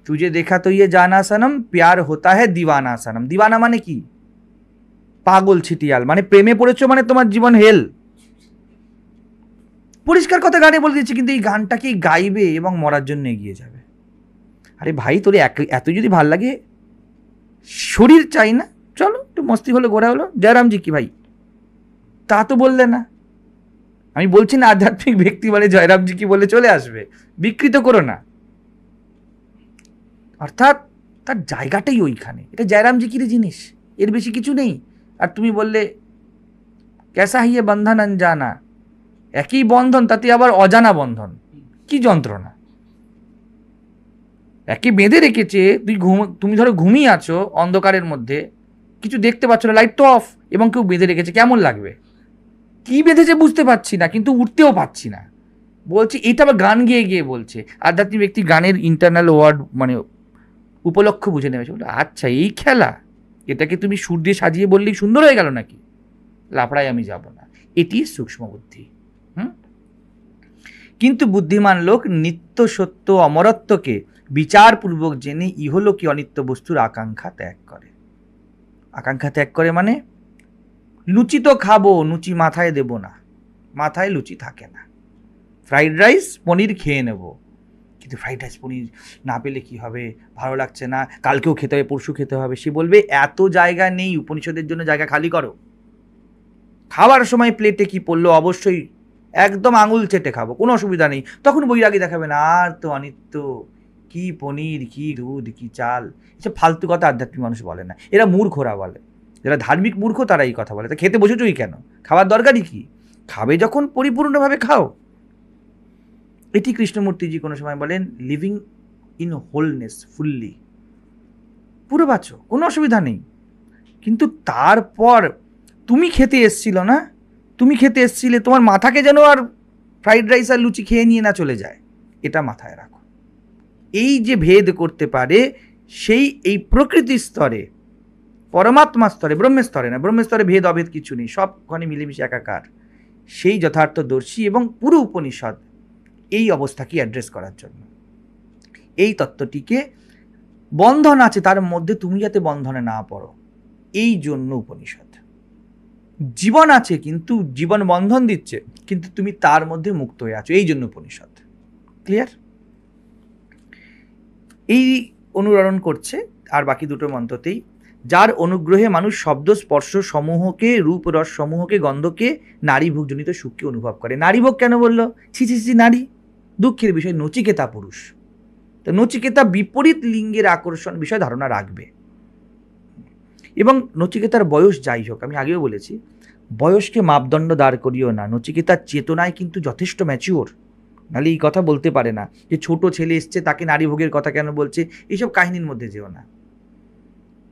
তুঝে দেখা তো ইয়ে জানা সনম, প্যার হোতা হ্যায় দিওয়ানা সনম। দিওয়ানা মানে কি? পাগল ছিটিয়াল, মানে প্রেমে পড়েছো মানে তোমার জীবন হেল। পরিষ্কার কথা গানে বলে দিচ্ছে, কিন্তু এই গানটাকেই গাইবে এবং মরার জন্য এগিয়ে যাবে। আরে ভাই, তোর এত যদি ভাল লাগে, শরীর চাই না, চলো একটু মস্তি হলো, ঘোরা হলো, জয়রামজি কি ভাই, তা তো বললে না। আমি বলছি না আধ্যাত্মিক ব্যক্তি বলে জয়রামজি কি বলে চলে আসবে, বিকৃত করো না। অর্থাৎ তার জায়গাটাই ওইখানে। এটা জয়রামজি কির জিনিস, এর বেশি কিছু নেই। আর তুমি বললে ক্যাসা হিয়ে বন্ধন অনজানা, একই বন্ধন, তাতে আবার অজানা বন্ধন, কি যন্ত্রণা। একই বেঁধে রেখেছে, তুমি ধরো ঘুমিয়ে আছো অন্ধকারের মধ্যে, কিছু দেখতে পাচ্ছ না, লাইট তো অফ, এবং কেউ বেঁধে রেখেছে, কেমন লাগবে? কি বেঁধেছে বুঝতে পারছি না, কিন্তু উঠতেও পারছি না। বলছি এটা আবার গান গেয়ে গিয়ে বলছে। আধ্যাত্মিক ব্যক্তি গানের ইন্টারনাল ওয়ার্ড মানে উপলক্ষ বুঝে নেবে, বলে আচ্ছা এই খেলা, এটাকে তুমি সুর দিয়ে সাজিয়ে বললেই সুন্দর হয়ে গেল নাকি? লাফড়ায় আমি যাব না। এটি সূক্ষ্ম বুদ্ধি। কিন্তু বুদ্ধিমান লোক নিত্য সত্য অমরত্বকে বিচারপূর্বক জেনে ইহলোকে অনিত্য বস্তুর আকাঙ্ক্ষা ত্যাগ করে। আকাঙ্ক্ষা ত্যাগ করে মানে, লুচি তো খাবো, লুচি মাথায় দেব না, মাথায় লুচি থাকে না। ফ্রাইড রাইস পনির খেয়ে নেব, কিন্তু ফ্রাইড রাইস পনির না পেলে কি হবে, ভালো লাগছে না, কালকেও খেতে হবে, পরশু খেতে হবে। সে বলবে এত জায়গা নেই, উপনিষদের জন্য জায়গা খালি করো। খাওয়ার সময় প্লেটে কি পড়লো, অবশ্যই একদম আঙুল চেটে খাবো, কোনো অসুবিধা নেই। তখন বৈরাগী দেখাবে না, আর তো অনিত্য, কি পনির, কি দুধ, কি চাল, এসব ফালতু কথা আধ্যাত্মিক মানুষ বলে না, এরা মূর্খরা বলে। যারা ধার্মিক মূর্খ তারা এই কথা বলে। তা খেতে বসেছই কেন? খাওয়ার দরকারই কি? খাবে যখন পরিপূর্ণভাবে খাও। এটি কৃষ্ণমূর্তিজি কোনো সময় বলেন, লিভিং ইন হোলনেস ফুললি, পুরো বাঁচো, কোনো অসুবিধা নেই। কিন্তু তারপর তুমি খেতে এসছিল না, তুমি খেতে এসছিলে, তোমার মাথাকে যেন আর ফ্রাইড রাইস আর লুচি খেয়ে নিয়ে না চলে যায়, এটা মাথায় রাখো। এই যে ভেদ করতে পারে, সেই এই প্রকৃতি স্তরে, পরমাত্মা স্তরে, ব্রহ্মের স্তরে না, ব্রহ্মের স্তরে ভেদ অভেদ কিছু নেই, সবখানে মিলেমিশে একাকার, সেই যথার্থদর্শী এবং পুরো উপনিষদ এই অবস্থাকে অ্যাড্রেস করার জন্য। এই তত্ত্বটিকে, বন্ধন আছে তার মধ্যে, তুমি যাতে বন্ধনে না পড়ো, এই জন্য উপনিষদ। জীবন আছে কিন্তু জীবন বন্ধন দিচ্ছে, কিন্তু তুমি তার মধ্যে মুক্ত হয়ে আছো, এই জন্য উপনিষদ। ক্লিয়ার? এই অনুরণন করছে আর বাকি দুটো মন্ত্রতেই, যার অনুগ্রহে মানুষ শব্দ স্পর্শ সমূহকে, রূপ রস সমূহকে, গন্ধকে, নারী ভোগজনিত সুখকে অনুভব করে। নারী ভোগ কেন বললো? ছি ছি ছি, নারী দুঃখের বিষয়। নচিকেতা পুরুষ, তো নচিকেতা বিপরীত লিঙ্গের আকর্ষণ বিষয়ে ধারণা রাখবে। এবং নচিকেতার বয়স যাই হোক, আমি আগেও বলেছি, বয়সকে মাপদণ্ড দাঁড় করিও না। নচিকেতার চেতনায় কিন্তু যথেষ্ট ম্যাচিওর, নাহলে এই কথা বলতে পারে না যে ছোট ছেলে এসছে তাকে নারী ভোগের কথা কেন বলছে, এইসব কাহিনীর মধ্যে যেও না।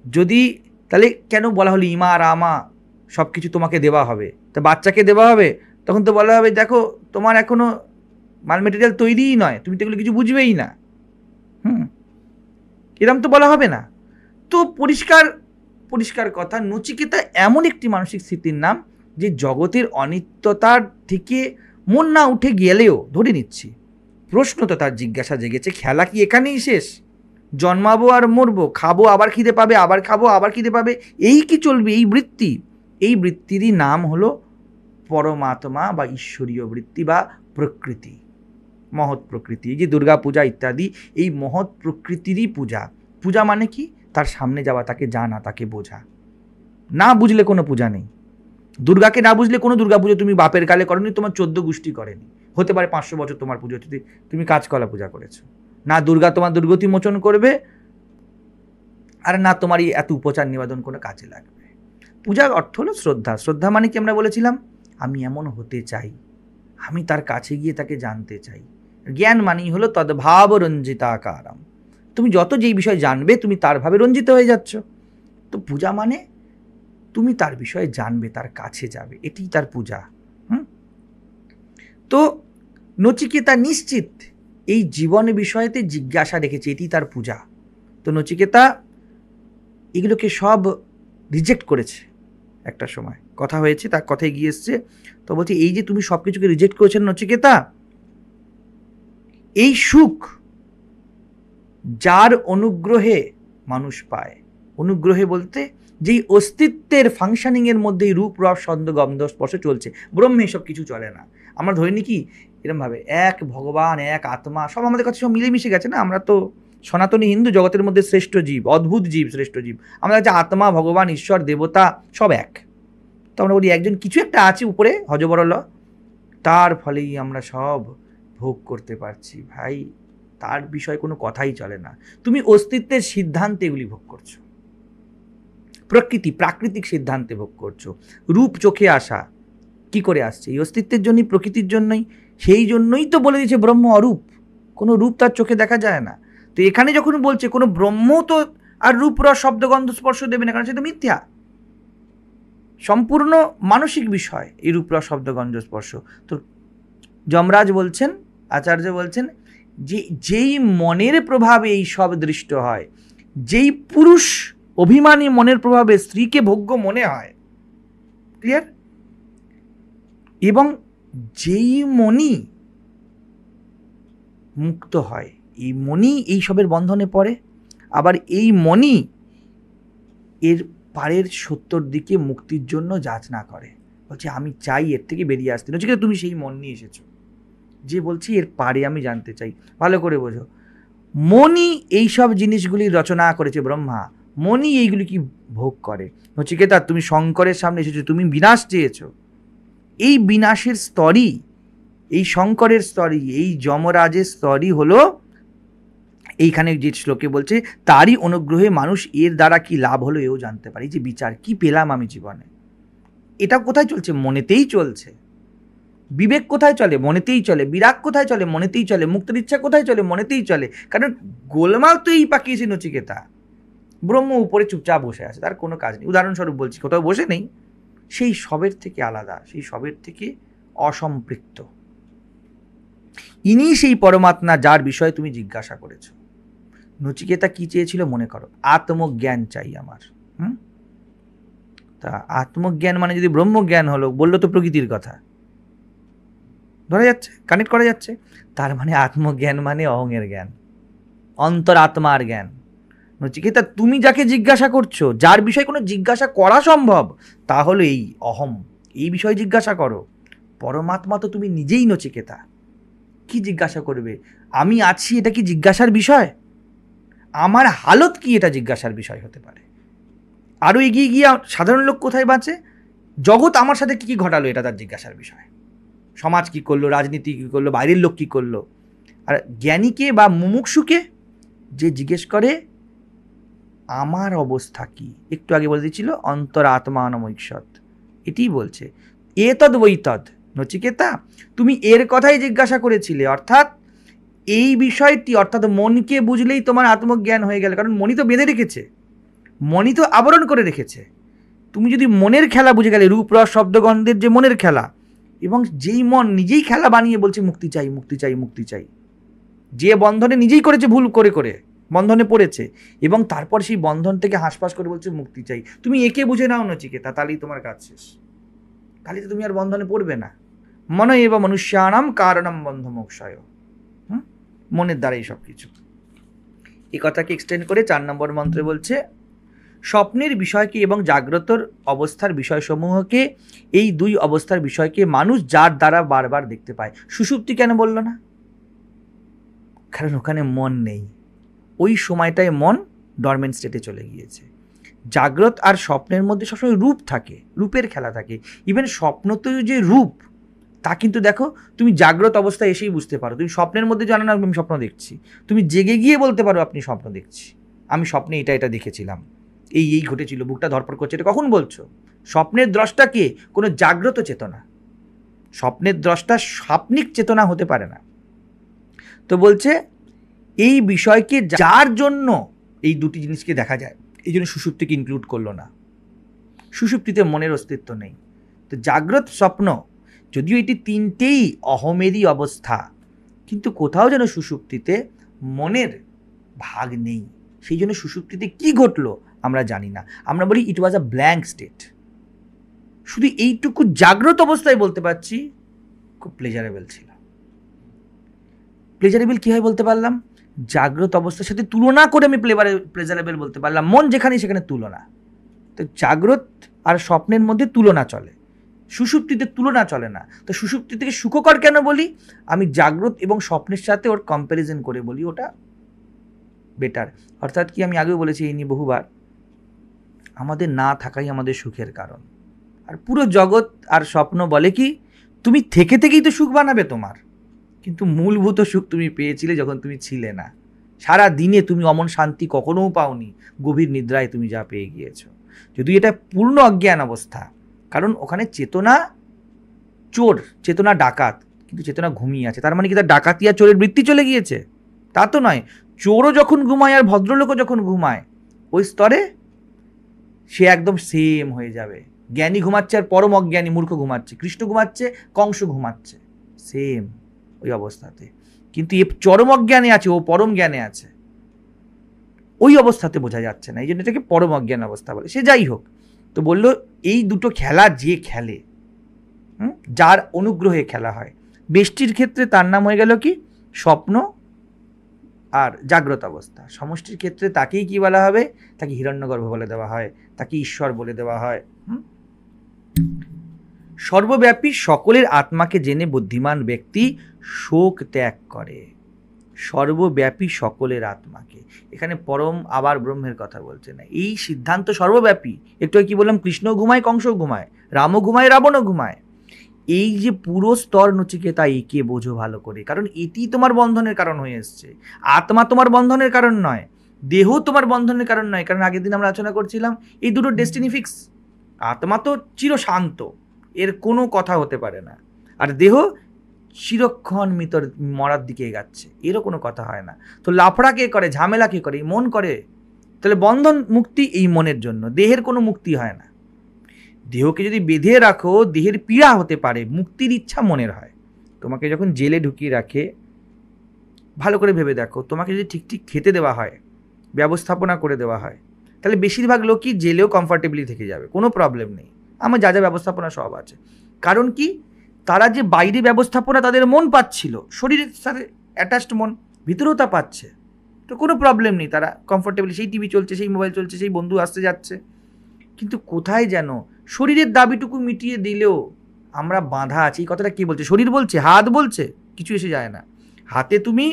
যদি তাহলে কেন বলা হলো ইমা আর আমা সব কিছু তোমাকে দেওয়া হবে, তা বাচ্চাকে দেওয়া হবে, তখন তো বলা হবে দেখো তোমার এখনো মাল মেটেরিয়াল তৈরিই নয়, তুমি তো এগুলো কিছু বুঝবেই না। এরম তো বলা হবে না। তো পরিষ্কার পরিষ্কার কথা, নচিকেতা এমন একটি মানসিক স্থিতির নাম যে জগতের অনিত্যতার থেকে মন না উঠে গেলেও, ধরে নিচ্ছি, প্রশ্ন তো তার জিজ্ঞাসা জেগেছে, খেলা কি এখানেই শেষ? জন্মাবো আর মরবো, খাবো আবার খিদে পাবে, আবার খাবো আবার খিদে পাবে, এই কি চলবে? এই বৃত্তি, এই বৃত্তিরই নাম হলো পরমাত্মা বা ঈশ্বরীয় বৃত্তি বা প্রকৃতি, মহৎ প্রকৃতি। এই যে দুর্গা পূজা ইত্যাদি, এই মহৎ প্রকৃতিরই পূজা। পূজা মানে কি? তার সামনে যাওয়া, তাকে জানা, তাকে বোঝা। না বুঝলে কোনো পূজা নেই। দুর্গাকে না বুঝলে কোনো দুর্গা পুজো তুমি বাপের কালে করনি, তোমার 14 গোষ্ঠী করেনি। হতে পারে 500 বছর তোমার পুজো, তুমি কাজকলা পূজা করেছো। না দুর্গা তোমার দুর্গতি মোচন করবে, আর না তোমার এই এত উপচার নিবেদন কোনো কাজে লাগবে। পূজার অর্থ হলো শ্রদ্ধা। শ্রদ্ধা মানে কি আমরা বলেছিলাম? আমি এমন হতে চাই, আমি তার কাছে গিয়ে তাকে জানতে চাই। জ্ঞান মানেই হলো তদ্ভাব রঞ্জিতাকারম। তুমি যত যেই বিষয় জানবে তুমি তার ভাবে রঞ্জিত হয়ে যাচ্ছ। তো পূজা মানে তুমি তার বিষয়ে জানবে, তার কাছে যাবে, এটাই তার পূজা। তো নচিকেতা নিশ্চিত এই জীবন বিষয়েতে জিজ্ঞাসা রেখেছে, এটি তার পূজা। তো নচিকেতা এগুলোকে সব রিজেক্ট করেছে। একটা সময় কথা হয়েছে, তার কথায় গিয়ে এসছে, তো বলছে এই যে তুমি সব কিছুকে রিজেক্ট করেছেন নচিকেতা, এই সুখ যার অনুগ্রহে মানুষ পায়। অনুগ্রহে বলতে যেই অস্তিত্বের ফাংশনিংয়ের মধ্যেই রূপ রস ছন্দ গন্ধ স্পর্শ চলছে, ব্রহ্মে সব কিছু চলে না। আমরা ধরে নিই কি এরমভাবে এক ভগবান, এক আত্মা, সব আমাদের কাছে সব মিলেমিশে গেছে না। আমরা তো সনাতনী হিন্দু, জগতের মধ্যে শ্রেষ্ঠ জীব, অদ্ভুত জীব, শ্রেষ্ঠ জীব। আমাদের কাছে আত্মা, ভগবান, ঈশ্বর, দেবতা সব এক। তো আমরা বলি একজন কিছু একটা আছে উপরে হজবরল, তার ফলেই আমরা সব ভোগ করতে পারছি। ভাই, তার বিষয়ে কোনো কথাই চলে না। তুমি অস্তিত্বের সিদ্ধান্তে এগুলি ভোগ করছো, প্রকৃতি প্রাকৃতিক সিদ্ধান্তে ভোগ করছো। রূপ চোখে আসা কি করে আসছে? এই অস্তিত্বের জন্যই, প্রকৃতির জন্যই। সেই জন্যই তো বলে দিয়েছে ব্রহ্ম অরূপ, কোনো রূপ তার চোখে দেখা যায় না। তো এখানে যখন বলছে কোনো ব্রহ্ম তো আর রূপ রস শব্দ গন্ধ স্পর্শ দেবে না, কারণ সে তো মিথ্যা, সম্পূর্ণ মানসিক বিষয় এই রূপ রস শব্দ গন্ধ স্পর্শ। তো যমরাজ বলছেন, আচার্য বলছেন যে যেই মনের প্রভাবে এই সব দৃষ্ট হয়, যেই পুরুষ অভিমানী মনের প্রভাবে স্ত্রীকে ভোগ্য মনে হয়, ক্লিয়ার, এবং যেই মনি মুক্ত হয়, এই মনি এই সবের বন্ধনে পড়ে, আবার এই মনি এর পারের সত্যর দিকে মুক্তির জন্য যাচনা করে, বলছে আমি চাই এর থেকে বেরিয়ে আসতে। নচিকেতা তুমি সেই মন নিয়ে এসেছো, যে বলছি এর পারে আমি জানতে চাই। ভালো করে বোঝো, মনি এইসব জিনিসগুলি রচনা করেছে ব্রহ্মা, মনি এইগুলি কি ভোগ করে। নচিকেতা তুমি শঙ্করের সামনে এসেছো, তুমি বিনাশ চেয়েছো। এই বিনাশের স্তরই, এই শঙ্করের স্তরই, এই যমরাজের স্তরই হলো এইখানে যে শ্লোকে বলছে তারই অনুগ্রহে মানুষ এর দ্বারা কি লাভ হলো এও জানতে পারে। যে বিচার কি পেলাম আমি জীবনে, এটা কোথায় চলছে? মনেতেই চলছে। বিবেক কোথায় চলে? মনেতেই চলে। বিরাগ কোথায় চলে? মনেতেই চলে। মুক্তির ইচ্ছা কোথায় চলে? মনেতেই চলে। কারণ গোলমাল তো এই পাকিয়েছে নচিকেতা। ব্রহ্ম উপরে চুপচাপ বসে আছে, তার কোনো কাজ নেই। উদাহরণস্বরূপ বলছি, কোথাও বসে নেই, সেই সবের থেকে আলাদা, সেই সবের থেকে অসম্পৃক্ত। ইনি সেই পরমাত্মা যার বিষয়ে তুমি জিজ্ঞাসা করেছ। নচিকেতা কি চেয়েছিল মনে করো? আত্মজ্ঞান চাই আমার। তা আত্মজ্ঞান মানে যদি ব্রহ্মজ্ঞান হলো, বললো তো প্রকৃতির কথা, ধরা যাচ্ছে, কানেক্ট করা যাচ্ছে। তার মানে আত্মজ্ঞান মানে অহংয়ের জ্ঞান, অন্তরাত্মার জ্ঞান। নচিকেতা তুমি যাকে জিজ্ঞাসা করছো, যার বিষয়ে কোনো জিজ্ঞাসা করা সম্ভব, তা হলো এই অহম, এই বিষয়ে জিজ্ঞাসা করো। পরমাত্মা তো তুমি নিজেই নচিকেতা, কি জিজ্ঞাসা করবে? আমি আছি, এটা কি জিজ্ঞাসার বিষয়? আমার হালত কি, এটা জিজ্ঞাসার বিষয় হতে পারে। আরও এগিয়ে গিয়ে সাধারণ লোক কোথায় বাঁচে, জগৎ আমার সাথে কি কি ঘটালো, এটা তার জিজ্ঞাসার বিষয়। সমাজ কি করলো, রাজনীতি কি করলো, বাইরের লোক কি করলো। আর জ্ঞানীকে বা মুমুক্ষুকে যে জিজ্ঞেস করে আমার অবস্থা কি, একটু আগে বলে দিচ্ছিল অন্তরাত্মানমৈক্ষত, এটিই বলছে এতদ বৈতদ। নচিকেতা তুমি এর কথাই জিজ্ঞাসা করেছিলে, অর্থাৎ এই বিষয়টি, অর্থাৎ মনকে বুঝলেই তোমার আত্মজ্ঞান হয়ে গেল। কারণ মনি তো বেঁধে রেখেছে, মনি তো আবরণ করে রেখেছে। তুমি যদি মনের খেলা বুঝে গেলে, রূপ রস শব্দগন্ধের যে মনের খেলা, এবং যেই মন নিজেই খেলা বানিয়ে বলছে মুক্তি চাই, মুক্তি চাই, মুক্তি চাই, যে বন্ধনে নিজেই করেছে, ভুল করে করে বন্ধনে পড়েছে, এবং তারপর সেই বন্ধন থেকে হাঁসফাঁস করে বলছে মুক্তি চাই, তুমি একে বুঝে নাও নচিকেতা, তাহলেই তোমার কাজ শেষ। তাহলে তো তুমি আর বন্ধনে পড়বে না। মন এব মনুষ্যানাম কারণম বন্ধ মোক্ষয়, মনের দ্বারাই সব কিছু। এই কথাকে এক্সটেন্ড করে 4 নম্বর মন্ত্রে বলছে, স্বপ্নের বিষয়কে এবং জাগ্রতর অবস্থার বিষয়সমূহকে, এই দুই অবস্থার বিষয়কে মানুষ যার দ্বারা বারবার দেখতে পায়। সুষুপ্তি কেন বলল না? কারণ ওখানে মন নেই, ওই সময়টায় মন ডরমেন্ট স্টেটে চলে গিয়েছে। জাগ্রত আর স্বপ্নের মধ্যে সবসময় রূপ থাকে, রূপের খেলা থাকে। ইভেন স্বপ্নতেও যে রূপ, তা কিন্তু দেখো তুমি জাগ্রত অবস্থায় এসেই বুঝতে পারো। তুমি স্বপ্নের মধ্যে জানো না আমি স্বপ্ন দেখছি, তুমি জেগে গিয়ে বলতে পারো আপনি স্বপ্ন দেখছি, আমি স্বপ্নে এটা দেখেছিলাম, এই ঘটেছিল, বুকটা ধরপড় করছে। এটা কখন বলছো? স্বপ্নের দ্রষ্টা কে? কোনো জাগ্রত চেতনা। স্বপ্নের দ্রষ্টা স্বপ্নিক চেতনা হতে পারে না। তো বলছে এই বিষয়কে যার জন্য এই দুটি জিনিসকে দেখা যায়, এই জন্য সুষুপ্তিকে ইনক্লুড করলো না। সুষুপ্তিতে মনের অস্তিত্ব নেই। তো জাগ্রত স্বপ্ন যদিও এটি তিনটেই অহমেরই অবস্থা, কিন্তু কোথাও যেন সুষুপ্তিতে মনের ভাগ নেই। সেই জন্য সুষুপ্তিতে কি ঘটলো আমরা জানি না। আমরা বলি ইট ওয়াজ আ ব্ল্যাঙ্ক স্টেট। শুধু এইটুকু জাগ্রত অবস্থায় বলতে পারছি খুব প্লেজারেবল ছিল। প্লেজারেবল কী হয় বলতে পারলাম? জাগ্রত অবস্থার সাথে তুলনা করে আমি প্লেজারেবল বলতে পারলাম। মন যেখানে সেখানে তুলনা। তো জাগ্রত আর স্বপ্নের মধ্যে তুলনা চলে, সুষুপ্তিতে তুলনা চলে না। তো সুষুপ্তি থেকে সুখকর কেন বলি? আমি জাগ্রত এবং স্বপ্নের সাথে ওর কম্প্যারিজন করে বলি ওটা বেটার। অর্থাৎ কি, আমি আগেও বলেছি এই নিয়ে বহুবার, আমাদের না থাকাই আমাদের সুখের কারণ। আর পুরো জগৎ আর স্বপ্ন বলে কি, তুমি থেকে থেকেই তো সুখ বানাবে তোমার, কিন্তু মূলভূত সুখ তুমি পেয়েছিলে যখন তুমি ছিলে না। সারা দিনে তুমি অমন শান্তি কখনোও পাওনি, গভীর নিদ্রায় তুমি যা পেয়ে গিয়েছো। যদিও এটা পূর্ণ অজ্ঞান অবস্থা, কারণ ওখানে চেতনা চোর, চেতনা ডাকাত, কিন্তু চেতনা ঘুমিয়ে আছে। তার মানে কি তার ডাকাতি আর চোরের বৃত্তি চলে গিয়েছে? তা তো নয়। চোরও যখন ঘুমায় আর ভদ্রলোকও যখন ঘুমায়, ওই স্তরে সে একদম সেম হয়ে যাবে। জ্ঞানী ঘুমাচ্ছে আর পরম অজ্ঞানী মূর্খ ঘুমাচ্ছে, কৃষ্ণ ঘুমাচ্ছে, কংস ঘুমাচ্ছে, সেম ওই অবস্থাতে। কিন্তু এ চরম অজ্ঞানে আছে, ও পরম জ্ঞানে আছে, ওই অবস্থাতে বোঝা যাচ্ছে না, এই জন্য এটাকে পরম অজ্ঞান অবস্থা বলে। সে যাই হোক, তো বললো এই দুটো খেলা যে খেলে, যার অনুগ্রহে খেলা হয়, ব্যষ্টির ক্ষেত্রে তার নাম হয়ে গেল কি? স্বপ্ন আর জাগ্রত অবস্থা। সমষ্টির ক্ষেত্রে তাকেই কি বলা হবে? তাকে হিরণ্যগর্ভ বলে দেওয়া হয়, তাকে ঈশ্বর বলে দেওয়া হয়। সর্বব্যাপী সকলের আত্মাকে জেনে বুদ্ধিমান ব্যক্তি শোক ত্যাগ করে। সর্বব্যাপী সকলের আত্মাকে, এখানে পরম আবার ব্রহ্মের কথা বলছে না। এই সিদ্ধান্ত সর্বব্যাপী। একটু কি বললাম, কৃষ্ণ ঘুমায়, কংস ঘুমায়, রামও ঘুমায়, রাবণও ঘুমায়। এই যে পুরো স্তর নচিকেতা, একে বোঝো ভালো করে, কারণ এটি তোমার বন্ধনের কারণ হয়ে এসছে। আত্মা তোমার বন্ধনের কারণ নয়, দেহ তোমার বন্ধনের কারণ নয়। কারণ আগের দিন আমরা আলোচনা করছিলাম এই দুটো ডেস্টিনি ফিক্স। আত্মা তো চিরশান্ত, এর কোনো কথা হতে পারে না, আর দেহ চিরক্ষণ মরার দিকে এগাচ্ছে, এরও কোনো কথা হয় না। তো লাফড়া কে করে, ঝামেলা কে করে? মন করে। তাহলে বন্ধন মুক্তি এই মনের জন্য, দেহের কোনো মুক্তি হয় না। দেহকে যদি বেঁধে রাখো, দেহের পীড়া হতে পারে, মুক্তির ইচ্ছা মনের হয়। তোমাকে যখন জেলে ঢুকিয়ে রাখে, ভালো করে ভেবে দেখো, তোমাকে যদি ঠিক ঠিক খেতে দেওয়া হয়, ব্যবস্থাপনা করে দেওয়া হয়, তাহলে বেশিরভাগ লোকই জেলেও কমফর্টেবলি থেকে যাবে, কোনো প্রবলেম নেই। আমার যা যা ব্যবস্থাপনা সব আছে। কারণ কি, তারা যে বাইরে ব্যবস্থাপনা তাদের মন পাচ্ছিল, শরীরের সাথে অ্যাটাচড মন, ভিতরেও তা পাচ্ছে, তো কোনো প্রবলেম নেই, তারা কমফর্টেবলি, সেই টিভি চলছে, সেই মোবাইল চলছে, সেই বন্ধু আসতে যাচ্ছে। কিন্তু কোথায় যেন শরীরের দাবিটুকু মিটিয়ে দিলেও আমরা বাঁধা আছি। এই কথাটা কে বলছে? শরীর বলছে, হাত বলছে, কিছু এসে যায় না। হাতে তুমি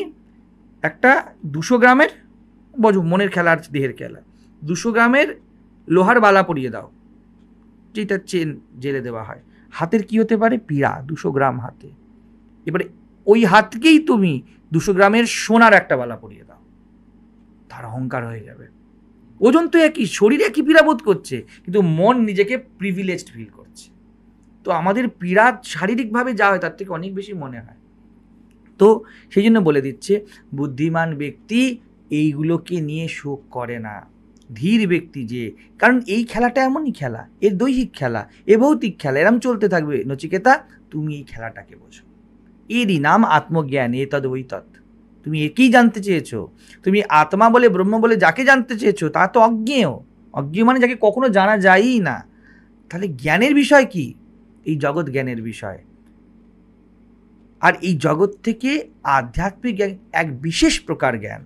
একটা 200 গ্রামের বোঝো, মনের খেলা আর দেহের খেলা, 200 গ্রামের লোহার বালা পরিয়ে দাও, যেটা চেন জেলে দেওয়া হয়, হাতের কি হতে পারে? পীড়া, 200 গ্রাম হাতে। এবারে ওই হাতকেই তুমি 200 গ্রামের সোনার একটা বালা পরিয়ে দাও, তার অহংকার হয়ে যাবে। ওজন তো একই, শরীরে একই পীড়া বোধ করছে, কিন্তু মন নিজেকে প্রিভিলেজড ফিল করছে। তো আমাদের পীড়া শারীরিকভাবে যা হয় তার থেকে অনেক বেশি মনে হয়। তো সেই জন্য বলে দিচ্ছে, বুদ্ধিমান ব্যক্তি এইগুলোকে নিয়ে শোক করে না। ধীর ব্যক্তি যে, কারণ এই খেলাটা এমনই খেলা, এর দৈহিক খেলা, এ ভৌতিক খেলা, এরম চলতে থাকবে। নচিকেতা, তুমি এই খেলাটাকে বোঝো, এরই নাম আত্মজ্ঞান, এ তদ ওই তৎ। তুমি একেই জানতে চেয়েছো। তুমি আত্মা বলে, ব্রহ্ম বলে যাকে জানতে চেয়েছো, তা তো অজ্ঞেয়। অজ্ঞেয় মানে যাকে কখনো জানা যায়ই না। তাহলে জ্ঞানের বিষয় কি? এই জগৎ জ্ঞানের বিষয়। আর এই জগৎ থেকে আধ্যাত্মিক জ্ঞান এক বিশেষ প্রকার জ্ঞান,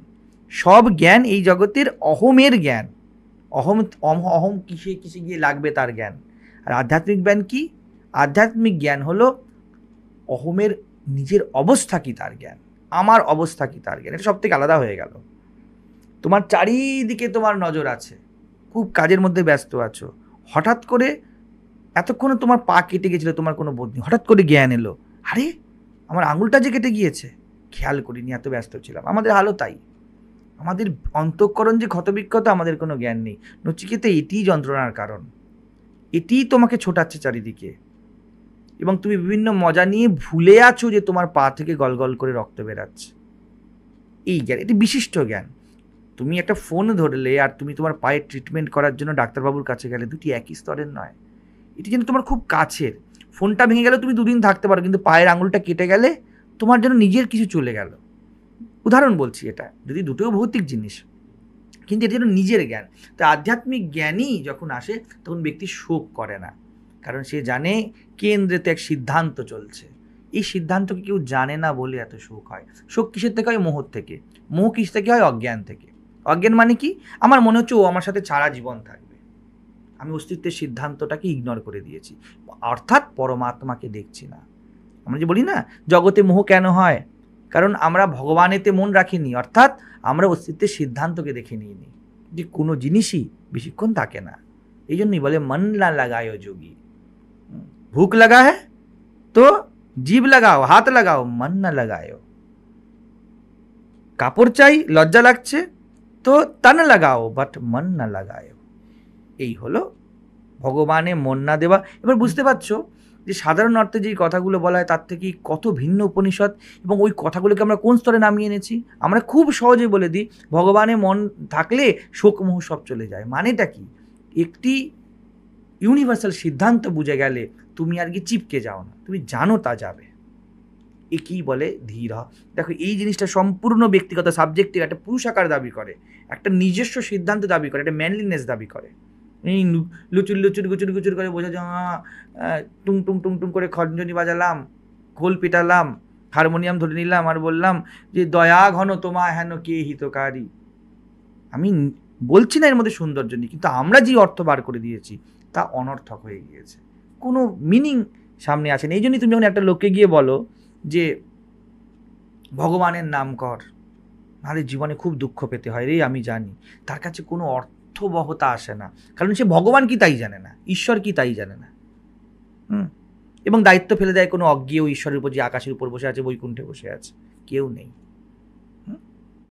সব জ্ঞান এই জগতের অহমের জ্ঞান। অহম অহম কিসে কিসে গিয়ে লাগবে তার জ্ঞান। আর আধ্যাত্মিক জ্ঞান কি? আধ্যাত্মিক জ্ঞান হলো অহমের নিজের অবস্থা কি তার জ্ঞান, আমার অবস্থা কি তার জ্ঞান। এটা সব থেকে আলাদা হয়ে গেল। তোমার চারিদিকে তোমার নজর আছে, খুব কাজের মধ্যে ব্যস্ত আছো, হঠাৎ করে এতক্ষণে তোমার পা কেটে গেছিলো, তোমার কোনো বোধ নেই, হঠাৎ করে জ্ঞান এলো, আরে আমার আঙুলটা যে কেটে গিয়েছে, খেয়াল করিনি, এত ব্যস্ত ছিলাম। আমাদের হালও তাই, আমাদের অন্তঃকরণ যে ক্ষতবিক্ষত, আমাদের কোনো জ্ঞান নেই। নচিকেতা, এটিই যন্ত্রণার কারণ, এটিই তোমাকে ছোটাচ্ছে চারিদিকে, এবং তুমি বিভিন্ন মজা নিয়ে ভুলে আছো যে তোমার পা থেকে গলগল করে রক্ত বেরাচ্ছে। এই জ্ঞান, এটি বিশিষ্ট জ্ঞান। তুমি একটা ফোন ধরলে আর তুমি তোমার পায়ের ট্রিটমেন্ট করার জন্য ডাক্তারবাবুর কাছে গেলে, দুটি একই স্তরের নয়। এটি যেন তোমার খুব কাছের। ফোনটা ভেঙে গেলে তুমি দুদিন থাকতে পারো, কিন্তু পায়ের আঙুলটা কেটে গেলে তোমার যেন নিজের কিছু চলে গেল। উদাহরণ বলছি এটা, যদি দুটোও ভৌতিক জিনিস, কিন্তু এটা যেন নিজের জ্ঞান। তো আধ্যাত্মিক জ্ঞানই যখন আসে, তখন ব্যক্তি শোক করে না, কারণ সে জানে কেন্দ্রেতে এক সিদ্ধান্ত চলছে। এই সিদ্ধান্তকে কেউ জানে না বলে এত শোক হয়। শোক কিসের থেকে হয়? মোহ থেকে। মোহ কিস থেকে হয়? অজ্ঞান থেকে। অজ্ঞান মানে কি? আমার মনে হচ্ছে ও আমার সাথে সারা জীবন থাকবে, আমি অস্তিত্বের সিদ্ধান্তটাকে ইগনোর করে দিয়েছি, অর্থাৎ পরমাত্মাকে দেখছি না। আমরা যে বলি না, জগতে মোহ কেন হয়? কারণ আমরা ভগবানেতে মন রাখিনি, অর্থাৎ আমরা অস্তিত্বের সিদ্ধান্তকে দেখে নিইনি, যে কোনো জিনিসই বেশিক্ষণ থাকে না। এই জন্যই বলে মন না লাগায় যোগী। ভুক লাগা হ্যাঁ তো জিভ লাগাও, হাত লাগাও, মন না লাগায়। কাপড় চাই, লজ্জা লাগছে তো তন লাগাও, বাট মন না লাগায়। এই হলো ভগবানে মন না দেওয়া। এবার বুঝতে পারছো যে সাধারণ অর্থে যেই কথাগুলো বলা হয় তার থেকে কত ভিন্ন উপনিষদ, এবং ওই কথাগুলোকে আমরা কোন স্তরে নামিয়ে এনেছি। আমরা খুব সহজে বলে দিই ভগবানে মন থাকলে শোক মোহ সব চলে যায়। মানেটা কি? একটি ইউনিভার্সাল সিদ্ধান্ত বুঝে গেলে তুমি আর কি চিপকে যাও না, তুমি জানো তা যাবে। একেই বলে ধীর। দেখো, এই জিনিসটা সম্পূর্ণ ব্যক্তিগত, সাবজেক্টিভ, একটা পুরুষাকার দাবি করে, একটা নিজস্ব সিদ্ধান্ত দাবি করে, একটা ম্যানলিনেস দাবি করে। এই লুচুর লুচুর গুচুর গুচুর করে বোঝা যা, টুং টুং টুং টুং করে খঞ্জনি বাজালাম, খোল পিটালাম, হারমোনিয়াম ধরে নিলাম আর বললাম যে দয়া ঘন তোমায় হেন কে হিতকারী। আমি বলছি না এর মধ্যে সৌন্দর্য নেই, কিন্তু আমরা যে অর্থ বার করে দিয়েছি তা অনর্থক হয়ে গিয়েছে, কোনো মিনিং সামনে আসে না। এই জন্যই তুমি যখন একটা লোককে গিয়ে বলো যে ভগবানের নাম কর, নাহলে জীবনে খুব দুঃখ পেতে হয় রে, আমি জানি, তার কাছে কোনো অর্থবহতা আসে না, কারণ সে ভগবান কি তাই জানে না, ঈশ্বর কি তাই জানে না। এবং দায়িত্ব ফেলে দেয় কোনো অজ্ঞেয় ঈশ্বরের উপর, যে আকাশের উপর বসে আছে, বৈকুণ্ঠে বসে আছে, কেউ নেই।